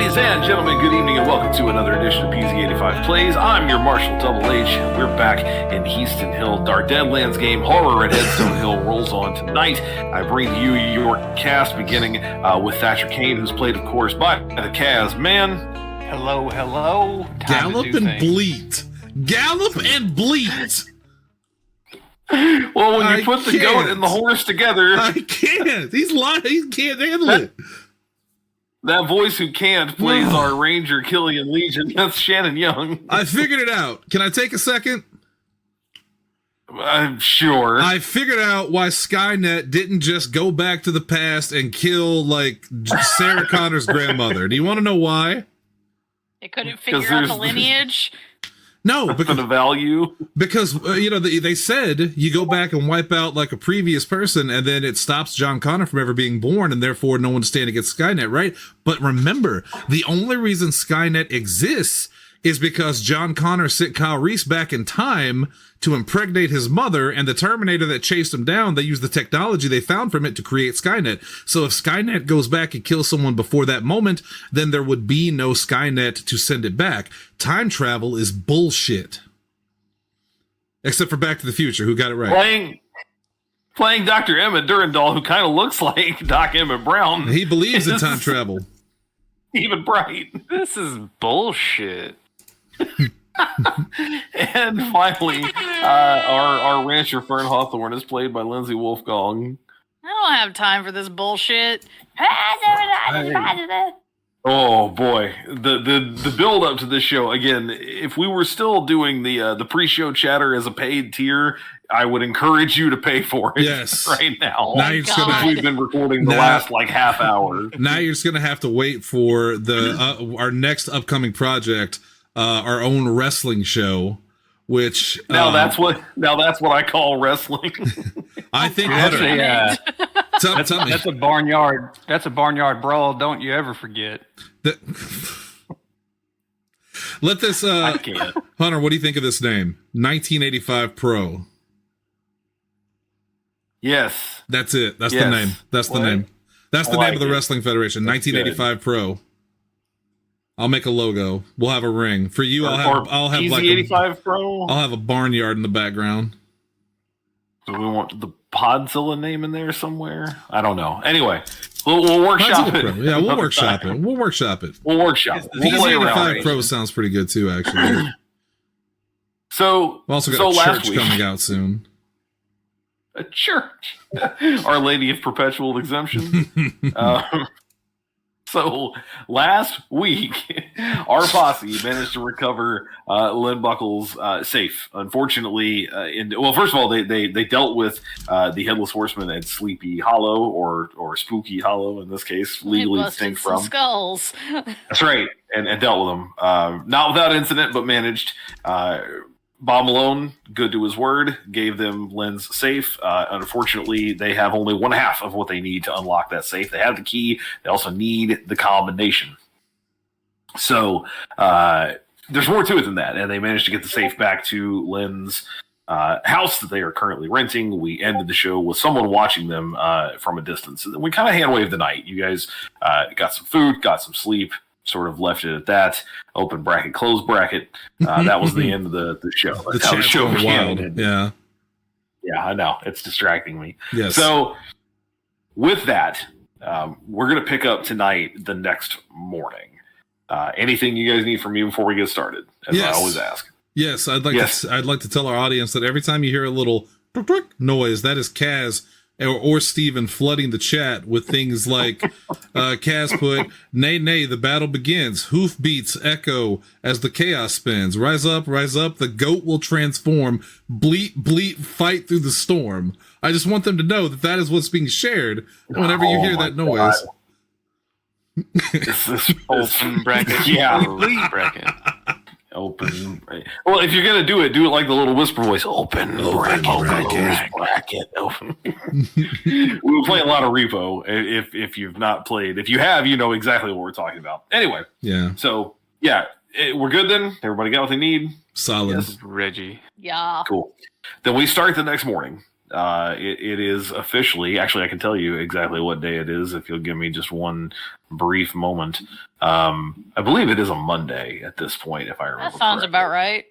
Ladies and gentlemen, good evening and welcome to another edition of PZ85 Plays. I'm your Marshal Double H, and we're back in Heaston Hill. Our Deadlands game, Horror at Headstone Hill, rolls on tonight. I bring to you your cast, beginning with Thatcher Kane, who's played, of course, by the Kaz Man. Hello, hello. Gallop and bleat. Gallop and bleat. Well, when you put the goat and the horse together... I can't. He's lying. He can't handle it. That voice who can't plays our Ranger Killian Legion. That's Shannon Young. I figured it out. Can I take a second? I'm sure. I figured out why Skynet didn't just go back to the past and kill, like, Sarah Connor's grandmother. Do you want to know why? They couldn't figure out the lineage? No, because the value. Because they said you go back and wipe out like a previous person, and then it stops John Connor from ever being born, and therefore no one to stand against Skynet, right? But remember, the only reason Skynet exists is because John Connor sent Kyle Reese back in time to impregnate his mother, and the Terminator that chased him down, they used the technology they found from it to create Skynet. So if Skynet goes back and kills someone before that moment, then there would be no Skynet to send it back. Time travel is bullshit. Except for Back to the Future, who got it right. Playing Dr. Emmett Durandal, who kind of looks like Doc Emmett Brown. He believes in time travel. Even bright. This is bullshit. And finally, our rancher Fern Hawthorne is played by Lindsay Wolfgong. I don't have time for this bullshit. Oh boy, the build up to this show again. If we were still doing the pre-show chatter as a paid tier, I would encourage you to pay for it. Yes, right now. Now you're just gonna, we've been recording the last like half hour. Now you're just gonna have to wait for the our next upcoming project, our own wrestling show. Which that's what I call wrestling. I think that's a barnyard. That's a barnyard brawl. Don't you ever forget. Let this Hunter. What do you think of this name? 1985 Pro. Yes, that's it. That's the name. That's the name. That's the name of the Wrestling Federation. 1985 Pro. I'll make a logo. We'll have a ring for you. I'll have like PZ85 Pro. I'll have a barnyard in the background. Do we want the Podzilla name in there somewhere? I don't know. Anyway, we'll workshop it. Yeah, we'll workshop it. We'll workshop it. PZ85 Pro sounds pretty good too, actually. So we also got a church coming out soon. A church, Our Lady of Perpetual Exemption. So last week, our posse managed to recover Lynn Buckles' safe. Unfortunately, first of all, they dealt with the Headless Horseman at Sleepy Hollow or Spooky Hollow in this case, legally distinct from skulls. That's right, and dealt with them. Not without incident, but managed. Bob Malone, good to his word, gave them Lynn's safe. Unfortunately, they have only one half of what they need to unlock that safe. They have the key. They also need the combination. So there's more to it than that. And they managed to get the safe back to Lynn's house that they are currently renting. We ended the show with someone watching them from a distance. And we kind of hand-waved the night. You guys got some food, got some sleep. Sort of left it at that. Open bracket, close bracket. That was the end of the show. That's how the show began. Yeah, I know. It's distracting me. Yes. So with that, we're going to pick up tonight the next morning. Anything you guys need from me before we get started? As I always ask. Yes, I'd like to tell our audience that every time you hear a little noise, that is Kaz or Steven flooding the chat with things like Kaz put, nay, the battle begins. Hoof beats echo as the chaos spins. Rise up, the goat will transform. Bleat, fight through the storm. I just want them to know that is what's being shared whenever you hear that noise. This is open bracket. Yeah. Bracket. Open. Well, if you're gonna do it like the little whisper voice. Open bracket. Open. We were playing a lot of Repo. If you've not played, if you have, you know exactly what we're talking about. Anyway, yeah. So we're good then. Everybody got what they need. Solid. Yes. Reggie. Yeah. Cool. Then we start the next morning. it is officially. Actually, I can tell you exactly what day it is if you'll give me just one brief moment. I believe it is a Monday at this point, if I remember. That sounds correctly. about right.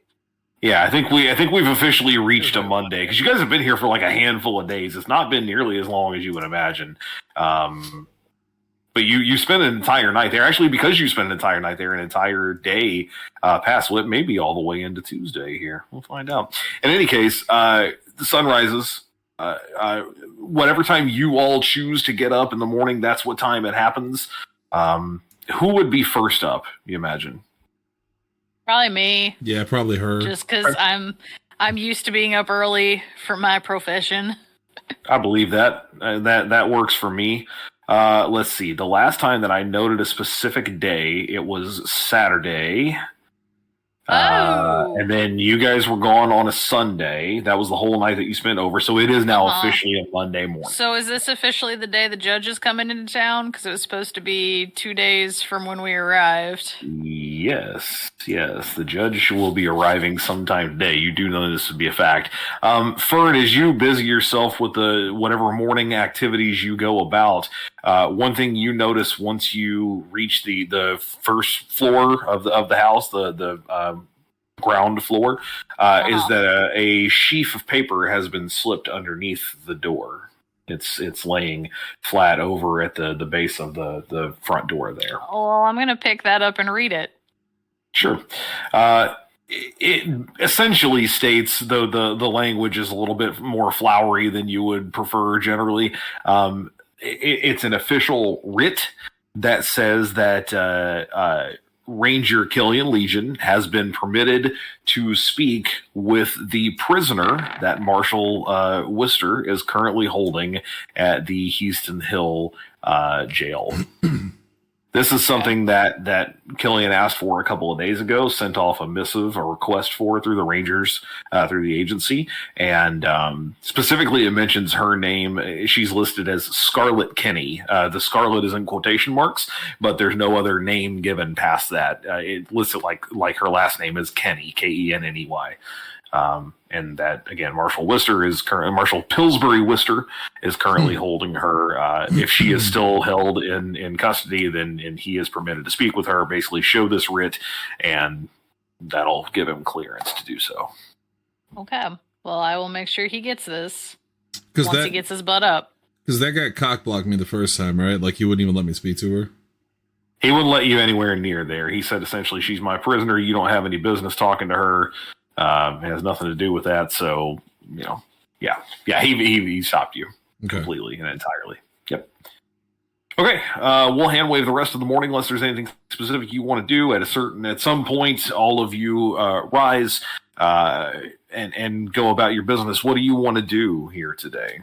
Yeah, I think we've officially reached a Monday because you guys have been here for like a handful of days. It's not been nearly as long as you would imagine. But you spend an entire night there. Actually, because you spent an entire night there, an entire day past what may be all the way into Tuesday here. We'll find out. In any case, the sun rises. Whatever time you all choose to get up in the morning, that's what time it happens. Who would be first up, you imagine? Probably me. Yeah, probably her. Just because I'm used to being up early for my profession. I believe that. That works for me. Let's see. The last time that I noted a specific day, it was Saturday. And then you guys were gone on a Sunday. That was the whole night that you spent over. So it is now officially a Monday morning. So is this officially the day the judge is coming into town? Because it was supposed to be 2 days from when we arrived. Yes. The judge will be arriving sometime today. You do know this to be a fact. Fern, as you busy yourself with the whatever morning activities you go about, one thing you notice once you reach the first floor of the house, the ground floor, is that a sheaf of paper has been slipped underneath the door. It's laying flat over at the base of the front door there. Well, I'm going to pick that up and read it. Sure. It essentially states, though the language is a little bit more flowery than you would prefer generally, it's an official writ that says that Ranger Killian Legion has been permitted to speak with the prisoner that Marshal Wister is currently holding at the Heaston Hill jail. This is something that Killian asked for a couple of days ago, sent off a missive, a request for through the Rangers, through the agency. And specifically it mentions her name. She's listed as Scarlet Kenny. The Scarlet is in quotation marks, but there's no other name given past that. It lists it like her last name is Kenny, Kenney. And that, again, Marshal Pillsbury Wister is currently holding her. If she is still held in custody, then he is permitted to speak with her, basically show this writ, and that'll give him clearance to do so. Okay. Well, I will make sure he gets this once he gets his butt up. Because that guy cock-blocked me the first time, right? Like, he wouldn't even let me speak to her. He wouldn't let you anywhere near there. He said, essentially, she's my prisoner. You don't have any business talking to her. It has nothing to do with that. So, he stopped you completely and entirely. Yep. Okay. We'll hand wave the rest of the morning unless there's anything specific you want to do. At some point, all of you rise and go about your business. What do you want to do here today?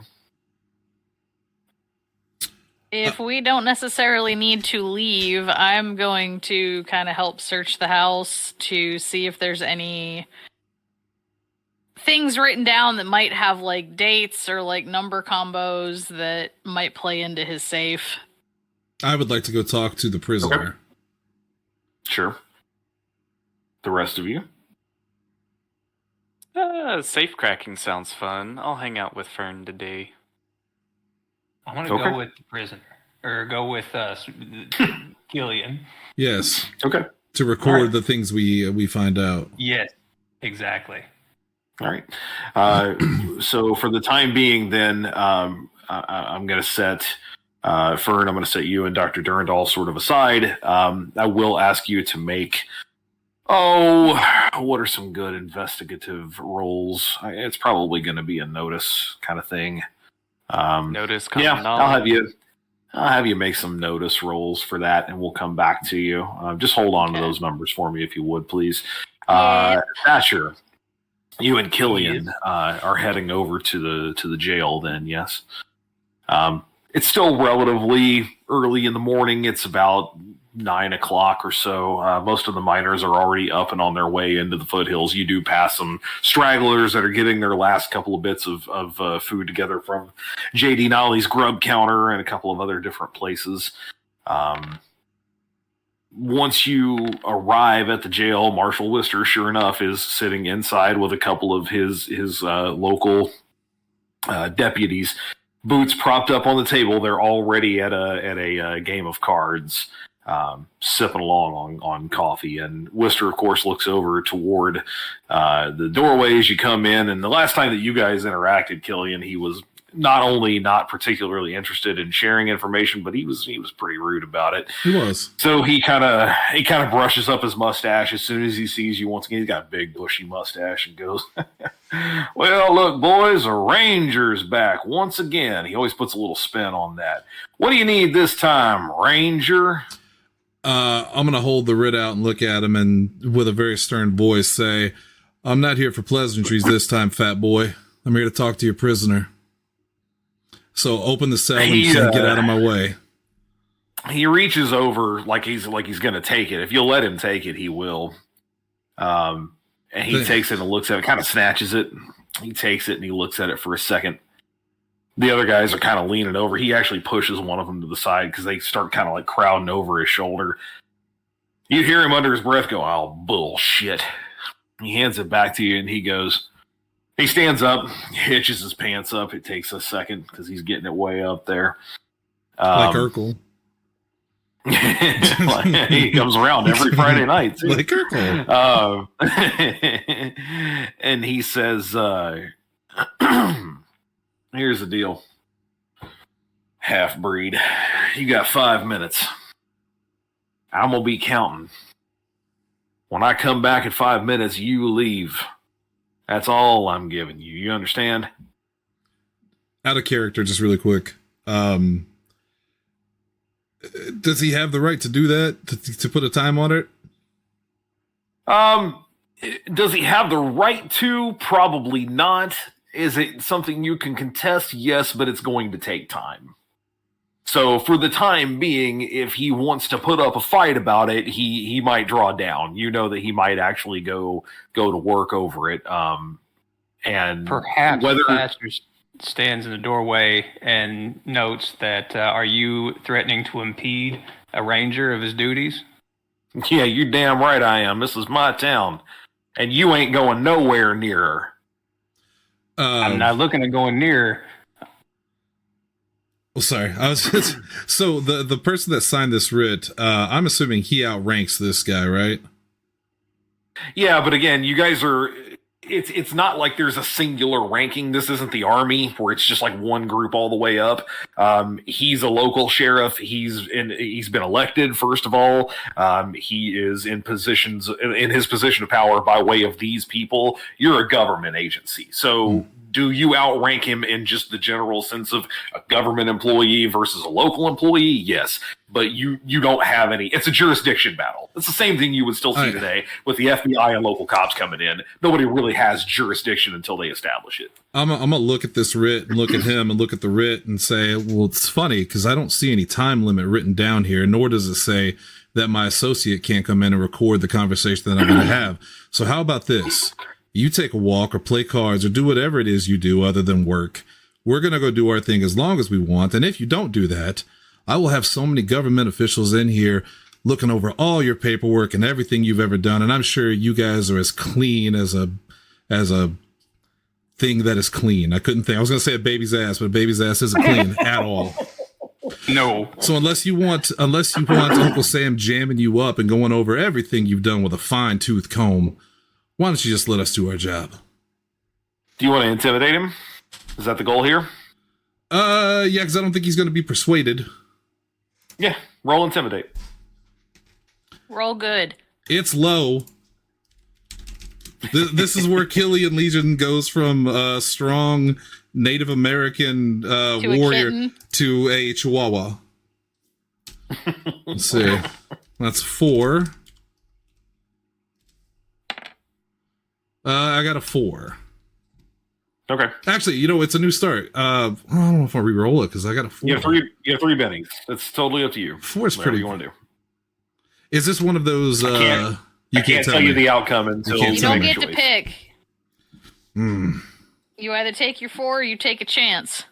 If we don't necessarily need to leave, I'm going to kind of help search the house to see if there's any things written down that might have like dates or like number combos that might play into his safe. I would like to go talk to the prisoner. Okay. Sure. The rest of you? Safe cracking sounds fun. I'll hang out with Fern today. I want to go with the prisoner, or go with Killian. Yes. Okay. To record the things we find out. Yes, exactly. All right. So for the time being, then I'm going to set Fern. I'm going to set you and Dr. Durandal sort of aside. I will ask you to make. What are some good investigative roles? It's probably going to be a notice kind of thing. Notice. I'll have you make some notice rolls for that, and we'll come back to you. Just hold on to those numbers for me, if you would, please. Thatcher. You and Killian are heading over to the jail then, yes? It's still relatively early in the morning. It's about 9 o'clock or so. Most of the miners are already up and on their way into the foothills. You do pass some stragglers that are getting their last couple of bits of food together from J.D. Nolly's grub counter and a couple of other different places. Once you arrive at the jail, Marshal Wister, sure enough, is sitting inside with a couple of his local deputies. Boots propped up on the table. They're already at a game of cards, sipping along on coffee. And Worcester, of course, looks over toward the doorway as you come in. And the last time that you guys interacted, Killian, he was not only not particularly interested in sharing information, but he was pretty rude about it. He was. So he kind of brushes up his mustache as soon as he sees you once again. He's got a big bushy mustache and goes, "Well, look, boys, a ranger's back once again." He always puts a little spin on that. "What do you need this time, Ranger?" I'm going to hold the writ out and look at him and with a very stern voice say, "I'm not here for pleasantries this time, fat boy. I'm here to talk to your prisoner. So open the cell and get out of my way." He reaches over like he's going to take it. If you'll let him take it, he will. And he takes it and looks at it, kind of snatches it. He takes it and he looks at it for a second. The other guys are kind of leaning over. He actually pushes one of them to the side because they start kind of like crowding over his shoulder. You hear him under his breath go, "Oh, bullshit." He hands it back to you and he goes, he stands up, hitches his pants up. It takes a second because he's getting it way up there. Like Urkel. He comes around every Friday night, too. Like Urkel. And he says, "Here's the deal. Half-breed, you got 5 minutes. I'm going to be counting. When I come back in 5 minutes, you leave. That's all I'm giving you. You understand?" Out of character, just really quick. Does he have the right to do that? To put a time on it? Does he have the right to? Probably not. Is it something you can contest? Yes, but it's going to take time. So for the time being, if he wants to put up a fight about it, he might draw down. You know that he might actually go to work over it. And perhaps whether Thatcher stands in the doorway and notes that, are you threatening to impede a ranger of his duties? Yeah, you're damn right I am. This is my town, and you ain't going nowhere near her. I'm not looking at going near. Well, sorry, I was just, so the person that signed this writ, I'm assuming he outranks this guy, right? Yeah, but again, you guys are. It's not like there's a singular ranking. This isn't the army where it's just like one group all the way up. He's a local sheriff. He's been elected, first of all. He is in his position of power by way of these people. You're a government agency. So do you outrank him in just the general sense of a government employee versus a local employee? Yes. But you don't have any. It's a jurisdiction battle. It's the same thing you would still see today with the FBI and local cops coming in. Nobody really has jurisdiction until they establish it. I'm gonna look at this writ and look at him and look at the writ and say, well, it's funny because I don't see any time limit written down here, nor does it say that my associate can't come in and record the conversation that I'm going to have. So how about this? You take a walk or play cards or do whatever it is you do other than work. We're going to go do our thing as long as we want. And if you don't do that, I will have so many government officials in here looking over all your paperwork and everything you've ever done. And I'm sure you guys are as clean as a thing that is clean. I couldn't think. I was going to say a baby's ass, but a baby's ass isn't clean at all. No. So unless you want Uncle Sam jamming you up and going over everything you've done with a fine tooth comb, why don't you just let us do our job? Do you want to intimidate him? Is that the goal here? Yeah, because I don't think he's going to be persuaded. Yeah, roll intimidate. Roll good. It's low. This is where Killian Legion goes from a strong Native American warrior to a Chihuahua. Let's see. That's 4. I got a 4. Okay. Actually, it's a new start. I don't know if I'll re-roll it because I got a 4. You have three bennies. It's totally up to you. 4 is pretty. You want to do? Is this one of those? I can't tell you the outcome until you don't get to pick. Hmm. You either take your 4 or you take a chance.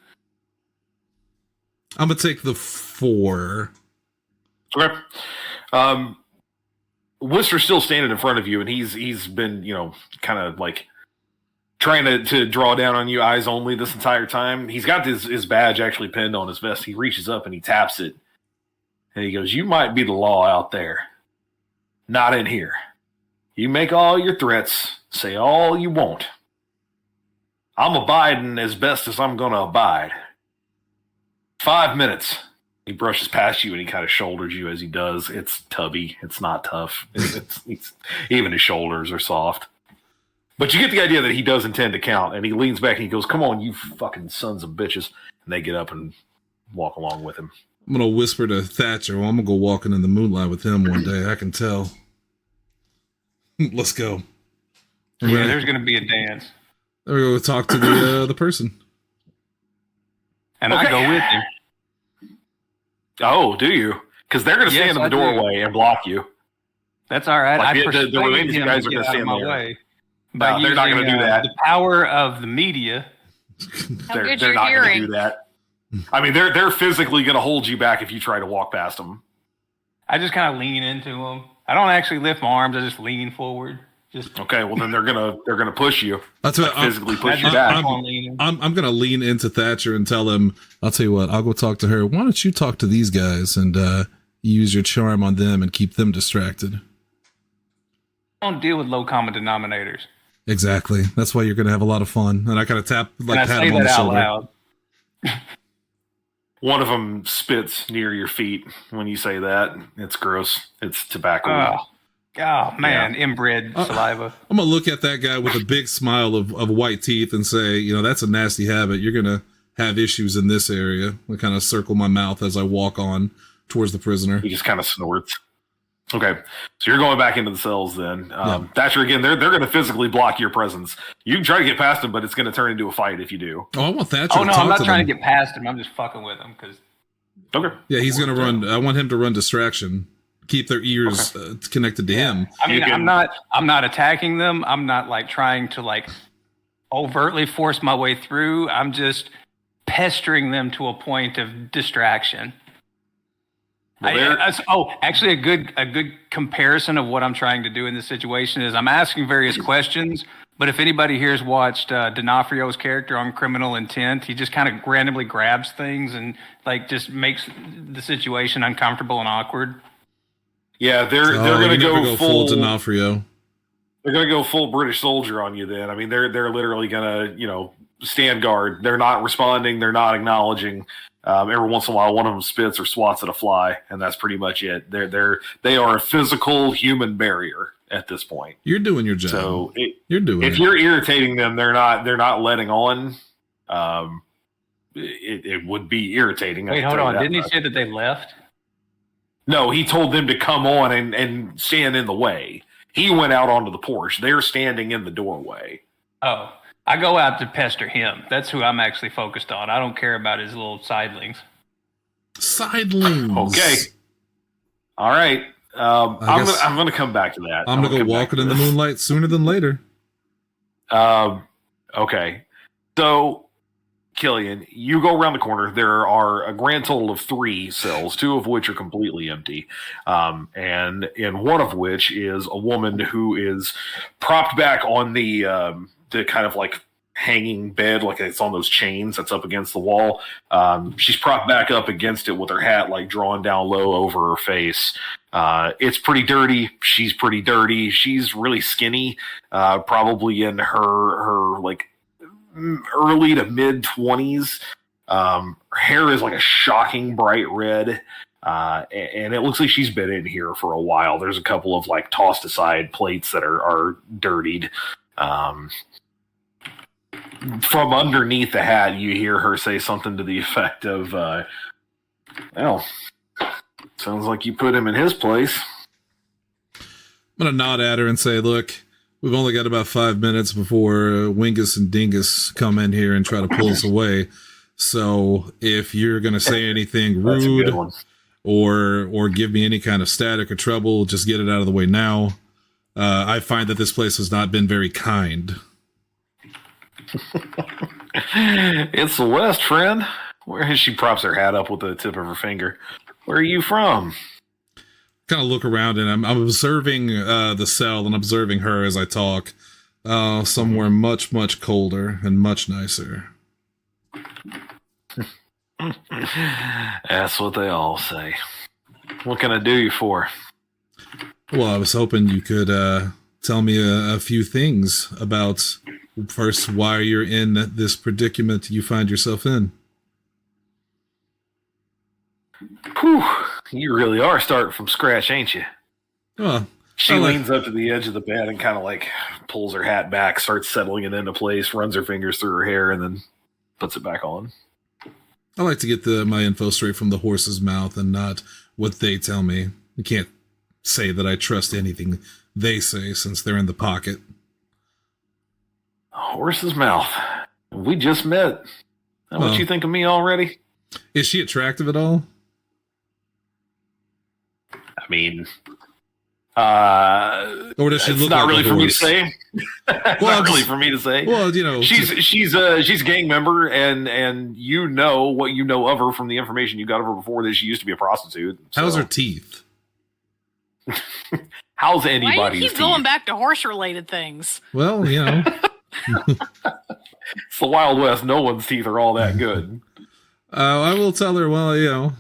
I'm gonna take the 4. Okay. Worcester's still standing in front of you, and he's been kind of like trying to draw down on you, eyes only, this entire time. He's got his badge actually pinned on his vest. He reaches up and he taps it. And he goes, "You might be the law out there. Not in here. You make all your threats, say all you want. I'm abiding as best as I'm going to abide. 5 minutes." He brushes past you and he kind of shoulders you as he does. It's tubby. It's not tough. Even his shoulders are soft. But you get the idea that he does intend to count. And he leans back and he goes, "Come on, you fucking sons of bitches." And they get up and walk along with him. I'm going to whisper to Thatcher. Well, I'm going to go walking in the moonlight with him one day. I can tell. Let's go. Yeah, there's going to be a dance. There we go. Talk to the person. And I go with him. Oh, do you? Because they're going to stand in the doorway and block you. That's all right. Like I persuade the remaining him guys to are going get to out of stand my there. way. No, they're not going to do that. The power of the media. They're good not you're going to hearing. do that. I mean, they're physically going to hold you back if you try to walk past them. I just kind of lean into him. I don't actually lift my arms. I just lean forward. Just Okay, well then they're gonna push you. That's what Physically push you I'm- back. I'm going to lean into Thatcher and tell him, I'll tell you what, I'll go talk to her. Why don't you talk to these guys and use your charm on them and keep them distracted? don't deal with low common denominators. Exactly. That's why you're going to have a lot of fun. And I kind of tap, like, And I pat say him on the that out shoulder. loud. One of them spits near your feet when you say that. It's gross. It's tobacco. Oh man, inbred saliva. I'm going to look at that guy with a big smile of white teeth and say, you know, that's a nasty habit. You're going to have issues in this area. I kind of circle my mouth as I walk on towards the prisoner. He just kind of snorts. Okay, so you're going back into the cells then. Thatcher, again, they're going to physically block your presence. You can try to get past them, but it's going to turn into a fight if you do. Oh, I want Thatcher Oh to no, talk I'm not to trying them. to get past him. I'm just fucking with him because Okay. Yeah, he's going to run. I want him to run distraction. Keep their ears connected to him. I mean, You can- I'm not attacking them. I'm not like trying to like overtly force my way through. I'm just pestering them to a point of distraction. Well, Actually, a good comparison of what I'm trying to do in this situation is I'm asking various questions. But if anybody here's watched D'Onofrio's character on Criminal Intent, he just kind of randomly grabs things and like just makes the situation uncomfortable and awkward. Yeah, they're going to go full D'Onofrio. They're going to go full British soldier on you then. I mean, they're literally going to, stand guard. They're not responding. They're not acknowledging. Every once in a while, one of them spits or swats at a fly, and that's pretty much it. They are a physical human barrier at this point. You're doing your job. So You're doing if it. you're irritating them, they're not letting on. It would be irritating. Wait, hold on. Didn't he say that they left? No, he told them to come on and stand in the way. He went out onto the porch. They're standing in the doorway. Oh, I go out to pester him. That's who I'm actually focused on. I don't care about his little sidlings. Sidelings. Okay. All right. I'm going to come back to that. I'm going to go walking in the moonlight sooner than later. Okay. So, Killian, you go around the corner. There are a grand total of 3 cells, 2 of which are completely empty. And in one of which is a woman who is propped back on the kind of like hanging bed, like it's on those chains that's up against the wall. She's propped back up against it with her hat like drawn down low over her face. It's pretty dirty. She's pretty dirty. She's really skinny, probably in her like early to mid 20s. Her hair is like a shocking bright red. And it looks like she's been in here for a while. There's a couple of like tossed aside plates that are dirtied. From underneath the hat, you hear her say something to the effect of, well, sounds like you put him in his place. I'm going to nod at her and say, look, we've only got about 5 minutes before Wingus and Dingus come in here and try to pull us away. So if you're going to say anything That's a rude good one. or give me any kind of static or trouble, just get it out of the way now. I find that this place has not been very kind. It's the West, friend. Where she props her hat up with the tip of her finger. Where are you from? Kind of look around and I'm observing the cell and observing her as I talk. Oh, somewhere much, much colder and much nicer. That's what they all say. What can I do you for? Well, I was hoping you could tell me a few things about, first, why you're in this predicament you find yourself in. Whew, you really are starting from scratch, ain't you? Oh, She leans up to the edge of the bed and kind of like pulls her hat back, starts settling it into place, runs her fingers through her hair, and then puts it back on. I like to get my info straight from the horse's mouth and not what they tell me. You can't say that I trust anything they say since they're in the pocket. Horse's mouth. We just met. What you think of me already? Is she attractive at all? I mean, or does she it's look not like really a for me to horse? say. Not really for me to say. Well, you know, she's a gang member, and you know what you know of her from the information you got of her before that she used to be a prostitute. So. How's her teeth? How's Why anybody's do you keep teeth? going back to horse-related things? Well, you know. It's the Wild West. No one's teeth are all that good. I will tell her, well, you know,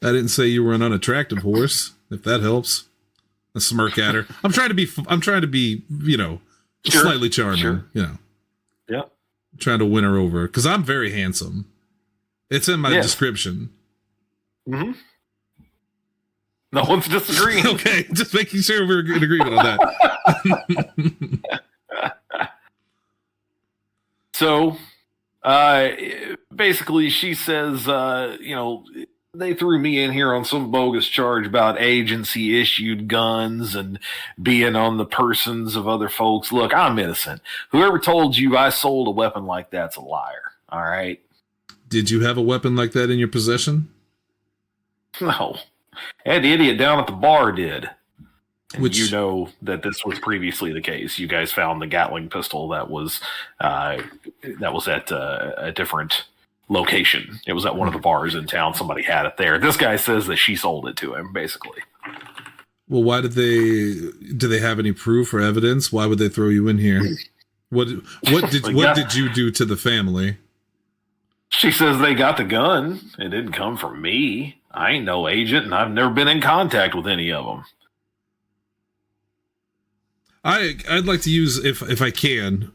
I didn't say you were an unattractive horse, if that helps. I smirk at her. I'm trying to be, you know, Sure. slightly charming, Sure. you know. Yeah. Trying to win her over because I'm very handsome. It's in my description. Mm-hmm. No one's disagreeing. Okay, just making sure we're in agreement on that. So, basically, she says, you know, they threw me in here on some bogus charge about agency-issued guns and being on the persons of other folks. Look, I'm innocent. Whoever told you I sold a weapon like that's a liar, all right? Did you have a weapon like that in your possession? No. That idiot down at the bar did. And Which, you know that this was previously the case. You guys found the Gatling pistol that was at a different location. It was at one of the bars in town. Somebody had it there. This guy says that she sold it to him, basically. well, why did do they have any proof or evidence? Why would they throw you in here? What did you do to the family? She says they got the gun. It didn't come from me. I ain't no agent, and I've never been in contact with any of them. I'd like to use, if I can,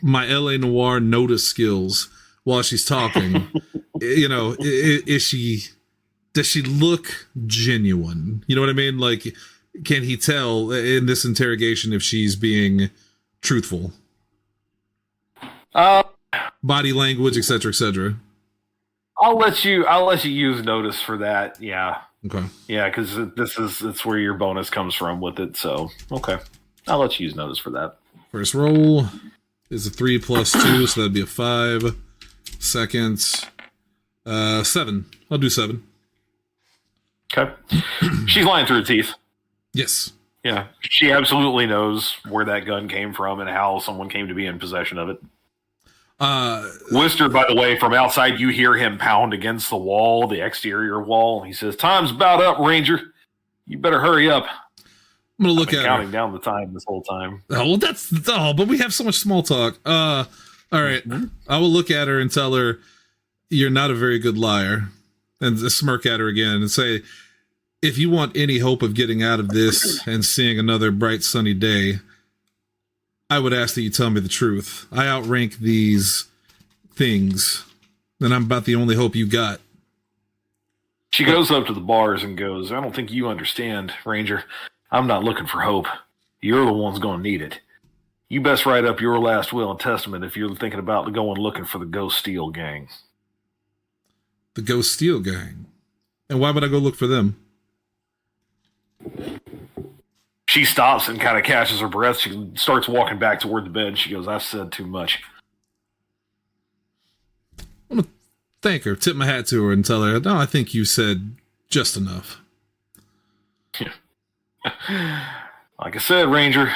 my LA Noire notice skills while she's talking. You know, does she look genuine? You know what I mean? Like, can he tell in this interrogation if she's being truthful? Body language, etc., etc. I'll let you use notice for that. Yeah. Okay. Yeah, because it's where your bonus comes from with it. So okay, I'll let you use notice for that. First roll is a 3 plus 2, so that'd be a 5. Second, 7. I'll do 7. Okay. She's lying through her teeth. Yes. Yeah, she absolutely knows where that gun came from and how someone came to be in possession of it. Wister, by the way, from outside, you hear him pound against the wall, the exterior wall. He says, "Time's about up, Ranger. You better hurry up." I'm gonna look at counting her. down the time this whole time. Oh, well, but we have so much small talk. All right. I will look at her and tell her you're not a very good liar, and smirk at her again and say, if you want any hope of getting out of this and seeing another bright sunny day, I would ask that you tell me the truth. I outrank these things, and I'm about the only hope you got. She goes up to the bars and goes, "I don't think you understand, Ranger. I'm not looking for hope. You're the one's going to need it. You best write up your last will and testament if you're thinking about going looking for the Ghost Steel gang." The Ghost Steel gang? And why would I go look for them? She stops and kind of catches her breath. She starts walking back toward the bed. She goes, "I've said too much." I'm going to thank her, tip my hat to her, and tell her, no, I think you said just enough. Like I said, Ranger,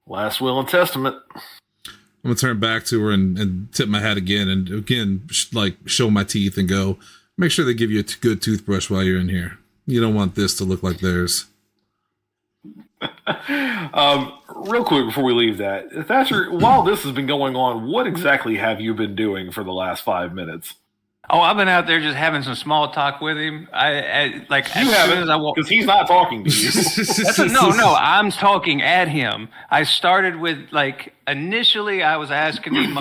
last will and testament. I'm going to turn back to her and tip my hat again, and again, show my teeth and go, make sure they give you a good toothbrush while you're in here. You don't want this to look like theirs. Real quick before we leave that, Thatcher, while this has been going on, what exactly have you been doing for the last 5 minutes? Oh, I've been out there just having some small talk with him. I like You haven't, because he's not talking to you. No, I'm talking at him. I started with initially I was asking him,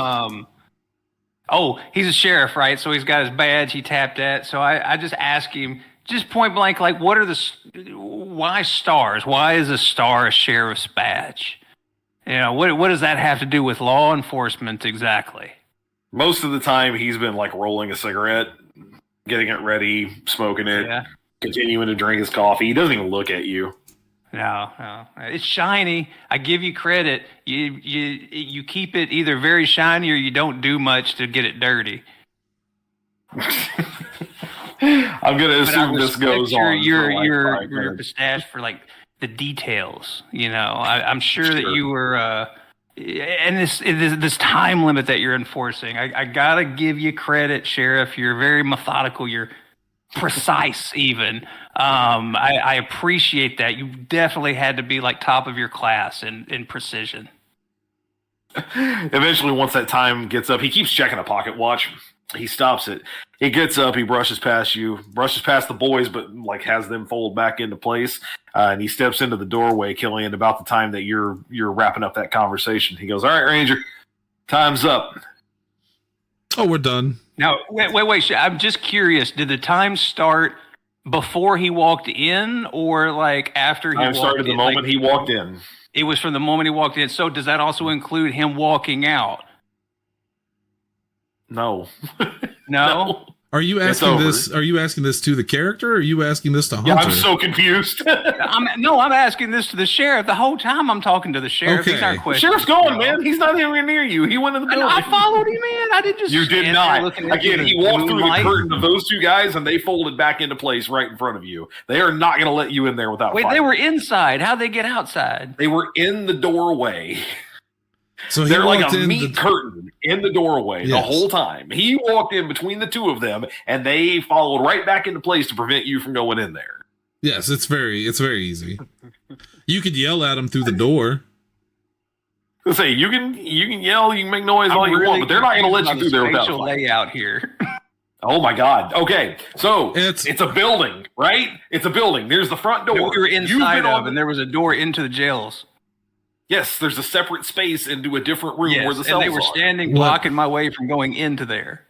oh, he's a sheriff, right? So he's got his badge he tapped at. So I just asked him, just point blank, what are why stars? Why is a star a sheriff's badge? What does that have to do with law enforcement exactly? Most of the time, he's been rolling a cigarette, getting it ready, smoking it, continuing to drink his coffee. He doesn't even look at you. No, it's shiny. I give you credit. You keep it either very shiny or you don't do much to get it dirty. I'm gonna assume this goes on. Your pistache for the details. I'm sure that you were. And this time limit that you're enforcing, I gotta give you credit, Sheriff. You're very methodical. You're precise, even. I appreciate that. You definitely had to be top of your class in precision. Eventually, once that time gets up, he keeps checking a pocket watch. He stops it. He gets up. He brushes past you, brushes past the boys, but has them fold back into place. And he steps into the doorway, Killian, about the time that you're wrapping up that conversation. He goes, "All right, Ranger, time's up." Oh, we're done. Now, wait. I'm just curious. Did the time start before he walked in, or after he walked in? Time started the moment he walked in. It was from the moment he walked in. So does that also include him walking out? No. No? Are you asking this? Are you asking this to the character? Or are you asking this to Hunter? Yeah, I'm so confused. I'm asking this to the sheriff. The whole time I'm talking to the sheriff. Okay. These aren't The questions. sheriff's going, man. He's not anywhere near you. He went in the building. I followed him in. I didn't just. You did not. Again, he walked through the curtain of those two guys, and they folded back into place right in front of you. They are not going to let you in there without. Wait, fighting. they were inside. How'd they get outside? They were in the doorway. So they're like a meat curtain in the doorway the Yes. whole time. He walked in between the two of them, and they followed right back into place to prevent you from going in there. Yes, it's very easy. You could yell at him through the door. Let's say you can yell, you can make noise all you want, but they're not going to let you through there without fighting. Layout here. Oh my God! Okay, so It's a building, right? It's a building. There's the front door. That we were inside of, and and there was a door into the jails. yes, there's a separate space into a different room where the cells and they were are. standing blocking my way from going into there.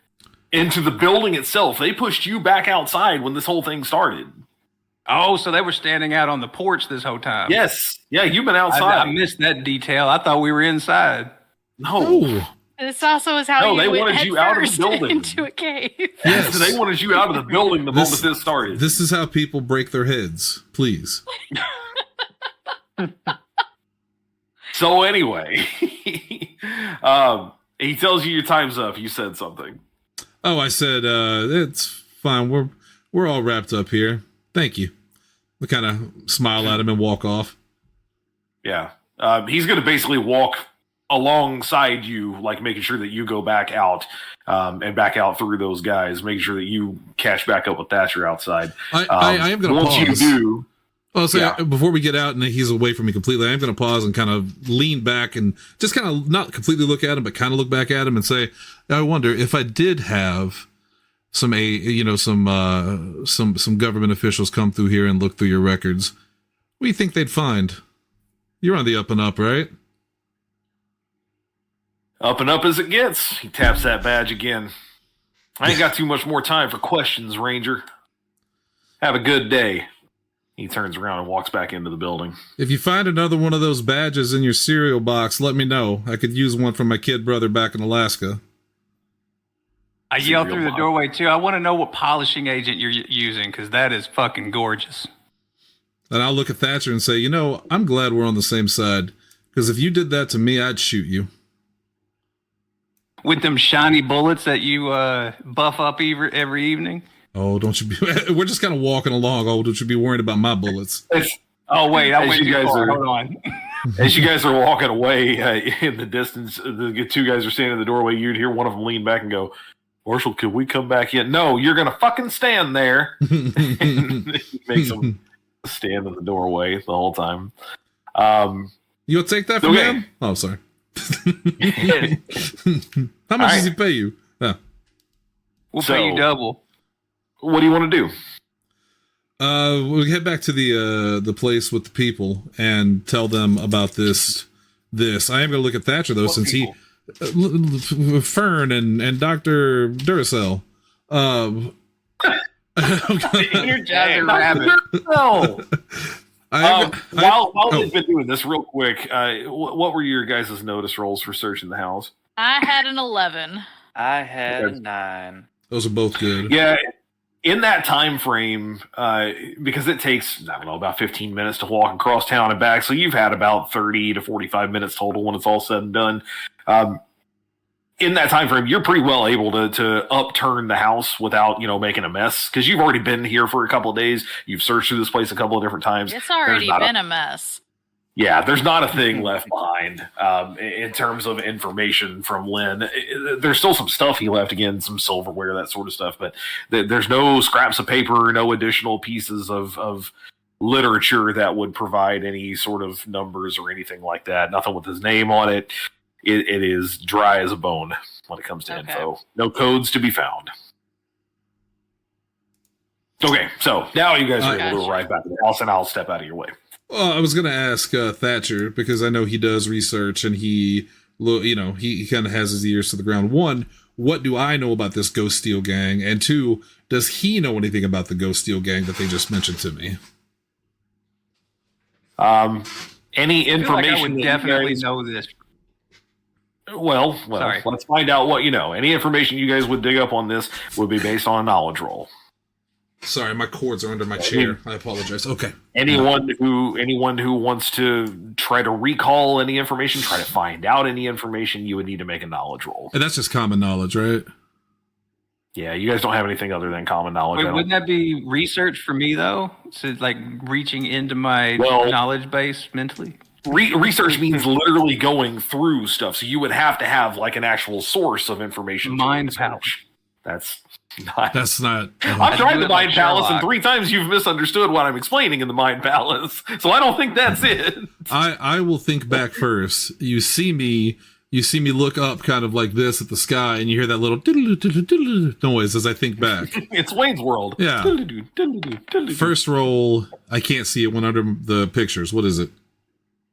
Into the building itself. They pushed you back outside when this whole thing started. Oh, so they were standing out on the porch this whole time. Yes. Yeah, you've been outside. I missed that detail. I thought we were inside. No. This also is how No, you they went wanted head you out of the first building. into a cave. Yes. They wanted you out of the building the moment this started. This is how people break their heads. Please. So anyway, he tells you your time's up. You said something. Oh, I said it's fine. We're all wrapped up here. Thank you. I kind of smile at him and walk off. Yeah. He's going to basically walk alongside you, making sure that you go back out and back out through those guys, making sure that you catch back up with Thatcher outside. I am going to pause. Once you do... Well, so before we get out and he's away from me completely, I'm going to pause and kind of lean back and just kind of not completely look at him, but kind of look back at him and say, I wonder if I did have some government officials come through here and look through your records, what do you think they'd find? You're on the up and up, right? Up and up as it gets. He taps that badge again. I ain't got too much more time for questions, Ranger. Have a good day. He turns around and walks back into the building. If you find another one of those badges in your cereal box, let me know. I could use one for my kid brother back in Alaska. I yell through the doorway, too. I want to know what polishing agent you're using, because that is fucking gorgeous. And I'll look at Thatcher and say, I'm glad we're on the same side, because if you did that to me, I'd shoot you. With them shiny bullets that you buff up every evening? Oh, don't you be... We're just kind of walking along. Oh, don't you be worried about my bullets. Oh, wait. I went you guys far. are, Hold on. As you guys are walking away in the distance, the two guys are standing in the doorway. You'd hear one of them lean back and go, Marshall, could we come back in? No, you're going to fucking stand there. And he makes them stand in the doorway the whole time. You'll take that from Okay. him? Oh, sorry. How much does he pay you? Oh. We'll pay you double. What do you want to do? We'll head back to the place with the people and tell them about this. I am going to look at Thatcher though, since people? Fern and Dr. Duracell. Energizer Rabbit. No. While oh. they've been doing this real quick, what were your guys' notice rolls for searching the house? I had an 11. I had a 9. Those are both good. Yeah, in that time frame, because it takes, I don't know, about 15 minutes to walk across town and back, so you've had about 30 to 45 minutes total when it's all said and done. In that time frame, you're pretty well able to upturn the house without, making a mess, because you've already been here for a couple of days. You've searched through this place a couple of different times. It's already been a mess. Yeah, there's not a thing left behind in terms of information from Lynn. There's still some stuff he left, again, some silverware, that sort of stuff, but there's no scraps of paper, no additional pieces of literature that would provide any sort of numbers or anything like that. Nothing with his name on it. It is dry as a bone when it comes to info. No codes to be found. Okay, so now you guys are able to arrive back to the house, and I'll step out of your way. I was going to ask Thatcher, because I know he does research and he kind of has his ears to the ground. One, what do I know about this Ghost Steel gang? And two, does he know anything about the Ghost Steel gang that they just mentioned to me? Any information? I would definitely know this. Well, let's find out what you know. Any information you guys would dig up on this would be based on a knowledge roll. Sorry, my cords are under my chair. I apologize. Okay. Anyone who wants to try to recall any information, try to find out any information, you would need to make a knowledge roll. And that's just common knowledge, right? Yeah, you guys don't have anything other than common knowledge. Wait, wouldn't that be research for me though? So like reaching into my knowledge base mentally? Research means literally going through stuff, so you would have to have like an actual source of information. Mind palace. That's not. I'm trying to mind palace, and 3 times you've misunderstood what I'm explaining in the mind palace. So I don't think that's it. I will think back first. You see me look up kind of like this at the sky, and you hear that little noise as I think back. It's Wayne's World. Yeah. First roll, I can't see it when under the pictures. What is it?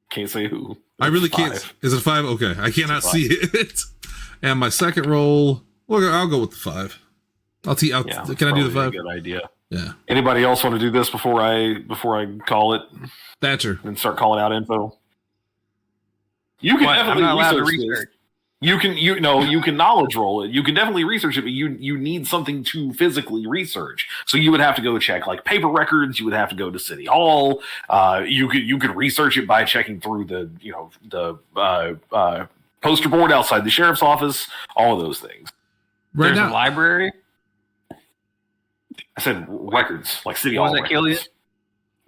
Can't say who. I really can't. Is it 5? Okay, I cannot see it. And my second roll, well, I'll go with the 5. Can I do the 5? Good idea. Yeah. Anybody else want to do this before I call it? Thatcher. And start calling out info. You can definitely research. You can knowledge roll it. You can definitely research it, but you need something to physically research. So you would have to go check like paper records. You would have to go to City Hall. You could research it by checking through the poster board outside the sheriff's office. All of those things. There's a library. I said records, like City Hall. Was that Killian?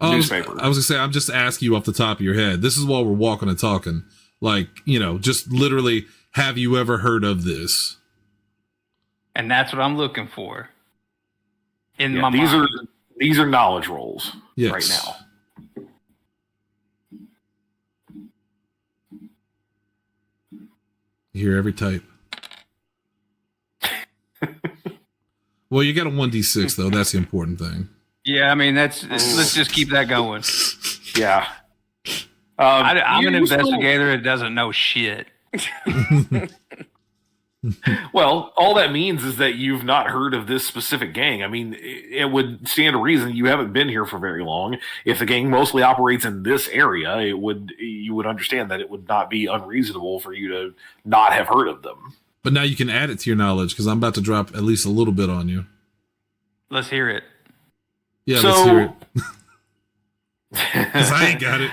Newspaper. I was gonna say, I'm just asking you off the top of your head. This is while we're walking and talking. Like, just literally, have you ever heard of this? And that's what I'm looking for. In my mind. These are knowledge rolls right now. You hear every type. Well, you got a 1d6 though. That's the important thing. Yeah, I mean let's just keep that going. Yeah. I'm an investigator that doesn't know shit. Well, all that means is that you've not heard of this specific gang. I mean, it would stand to reason you haven't been here for very long. If the gang mostly operates in this area, you would understand that it would not be unreasonable for you to not have heard of them. But now you can add it to your knowledge, because I'm about to drop at least a little bit on you. Let's hear it. Yeah, let's hear it. Because I ain't got it.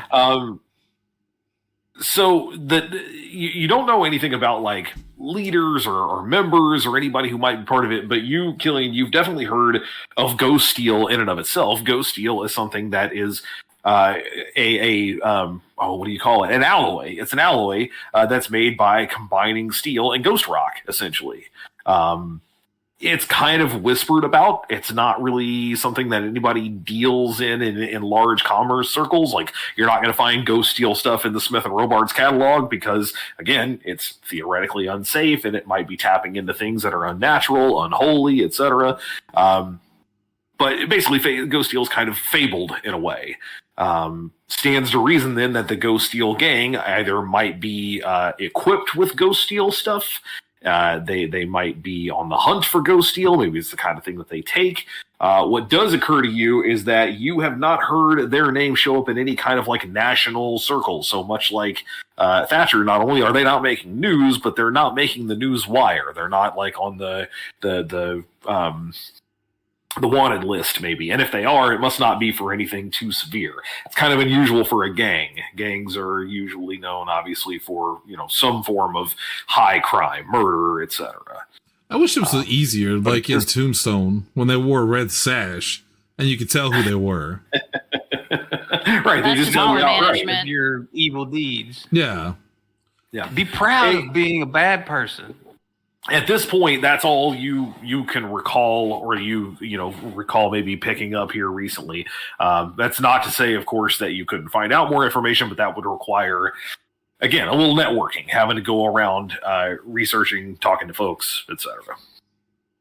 So that you don't know anything about like leaders or members or anybody who might be part of it, but you, Killian, you've definitely heard of Ghost Steel in and of itself. Ghost Steel is something that is what do you call it? An alloy. It's an alloy that's made by combining steel and ghost rock, essentially. it's kind of whispered about. It's not really something that anybody deals in large commerce circles. Like, you're not going to find ghost steel stuff in the Smith and Robards catalog because, again, it's theoretically unsafe and it might be tapping into things that are unnatural, unholy, etc. But basically, ghost steel is kind of fabled in a way. Stands to reason then that the ghost steel gang either might be equipped with ghost steel stuff. They might be on the hunt for ghost steel. Maybe it's the kind of thing that they take. What does occur to you is that you have not heard their name show up in any kind of like national circle. So much like Thatcher, not only are they not making news, but they're not making the news wire. They're not like on the wanted list, maybe. And if they are, it must not be for anything too severe. It's kind of unusual for a gang. Gangs are usually known, obviously, for, some form of high crime, murder, etc. I wish it was easier, like in Tombstone, when they wore a red sash, and you could tell who they were. Right, they just tell you outright. Of your evil deeds. Yeah. Be proud of being a bad person. At this point, that's all you can recall, or recall maybe picking up here recently. That's not to say, of course, that you couldn't find out more information, but that would require, again, a little networking, having to go around researching, talking to folks, etc.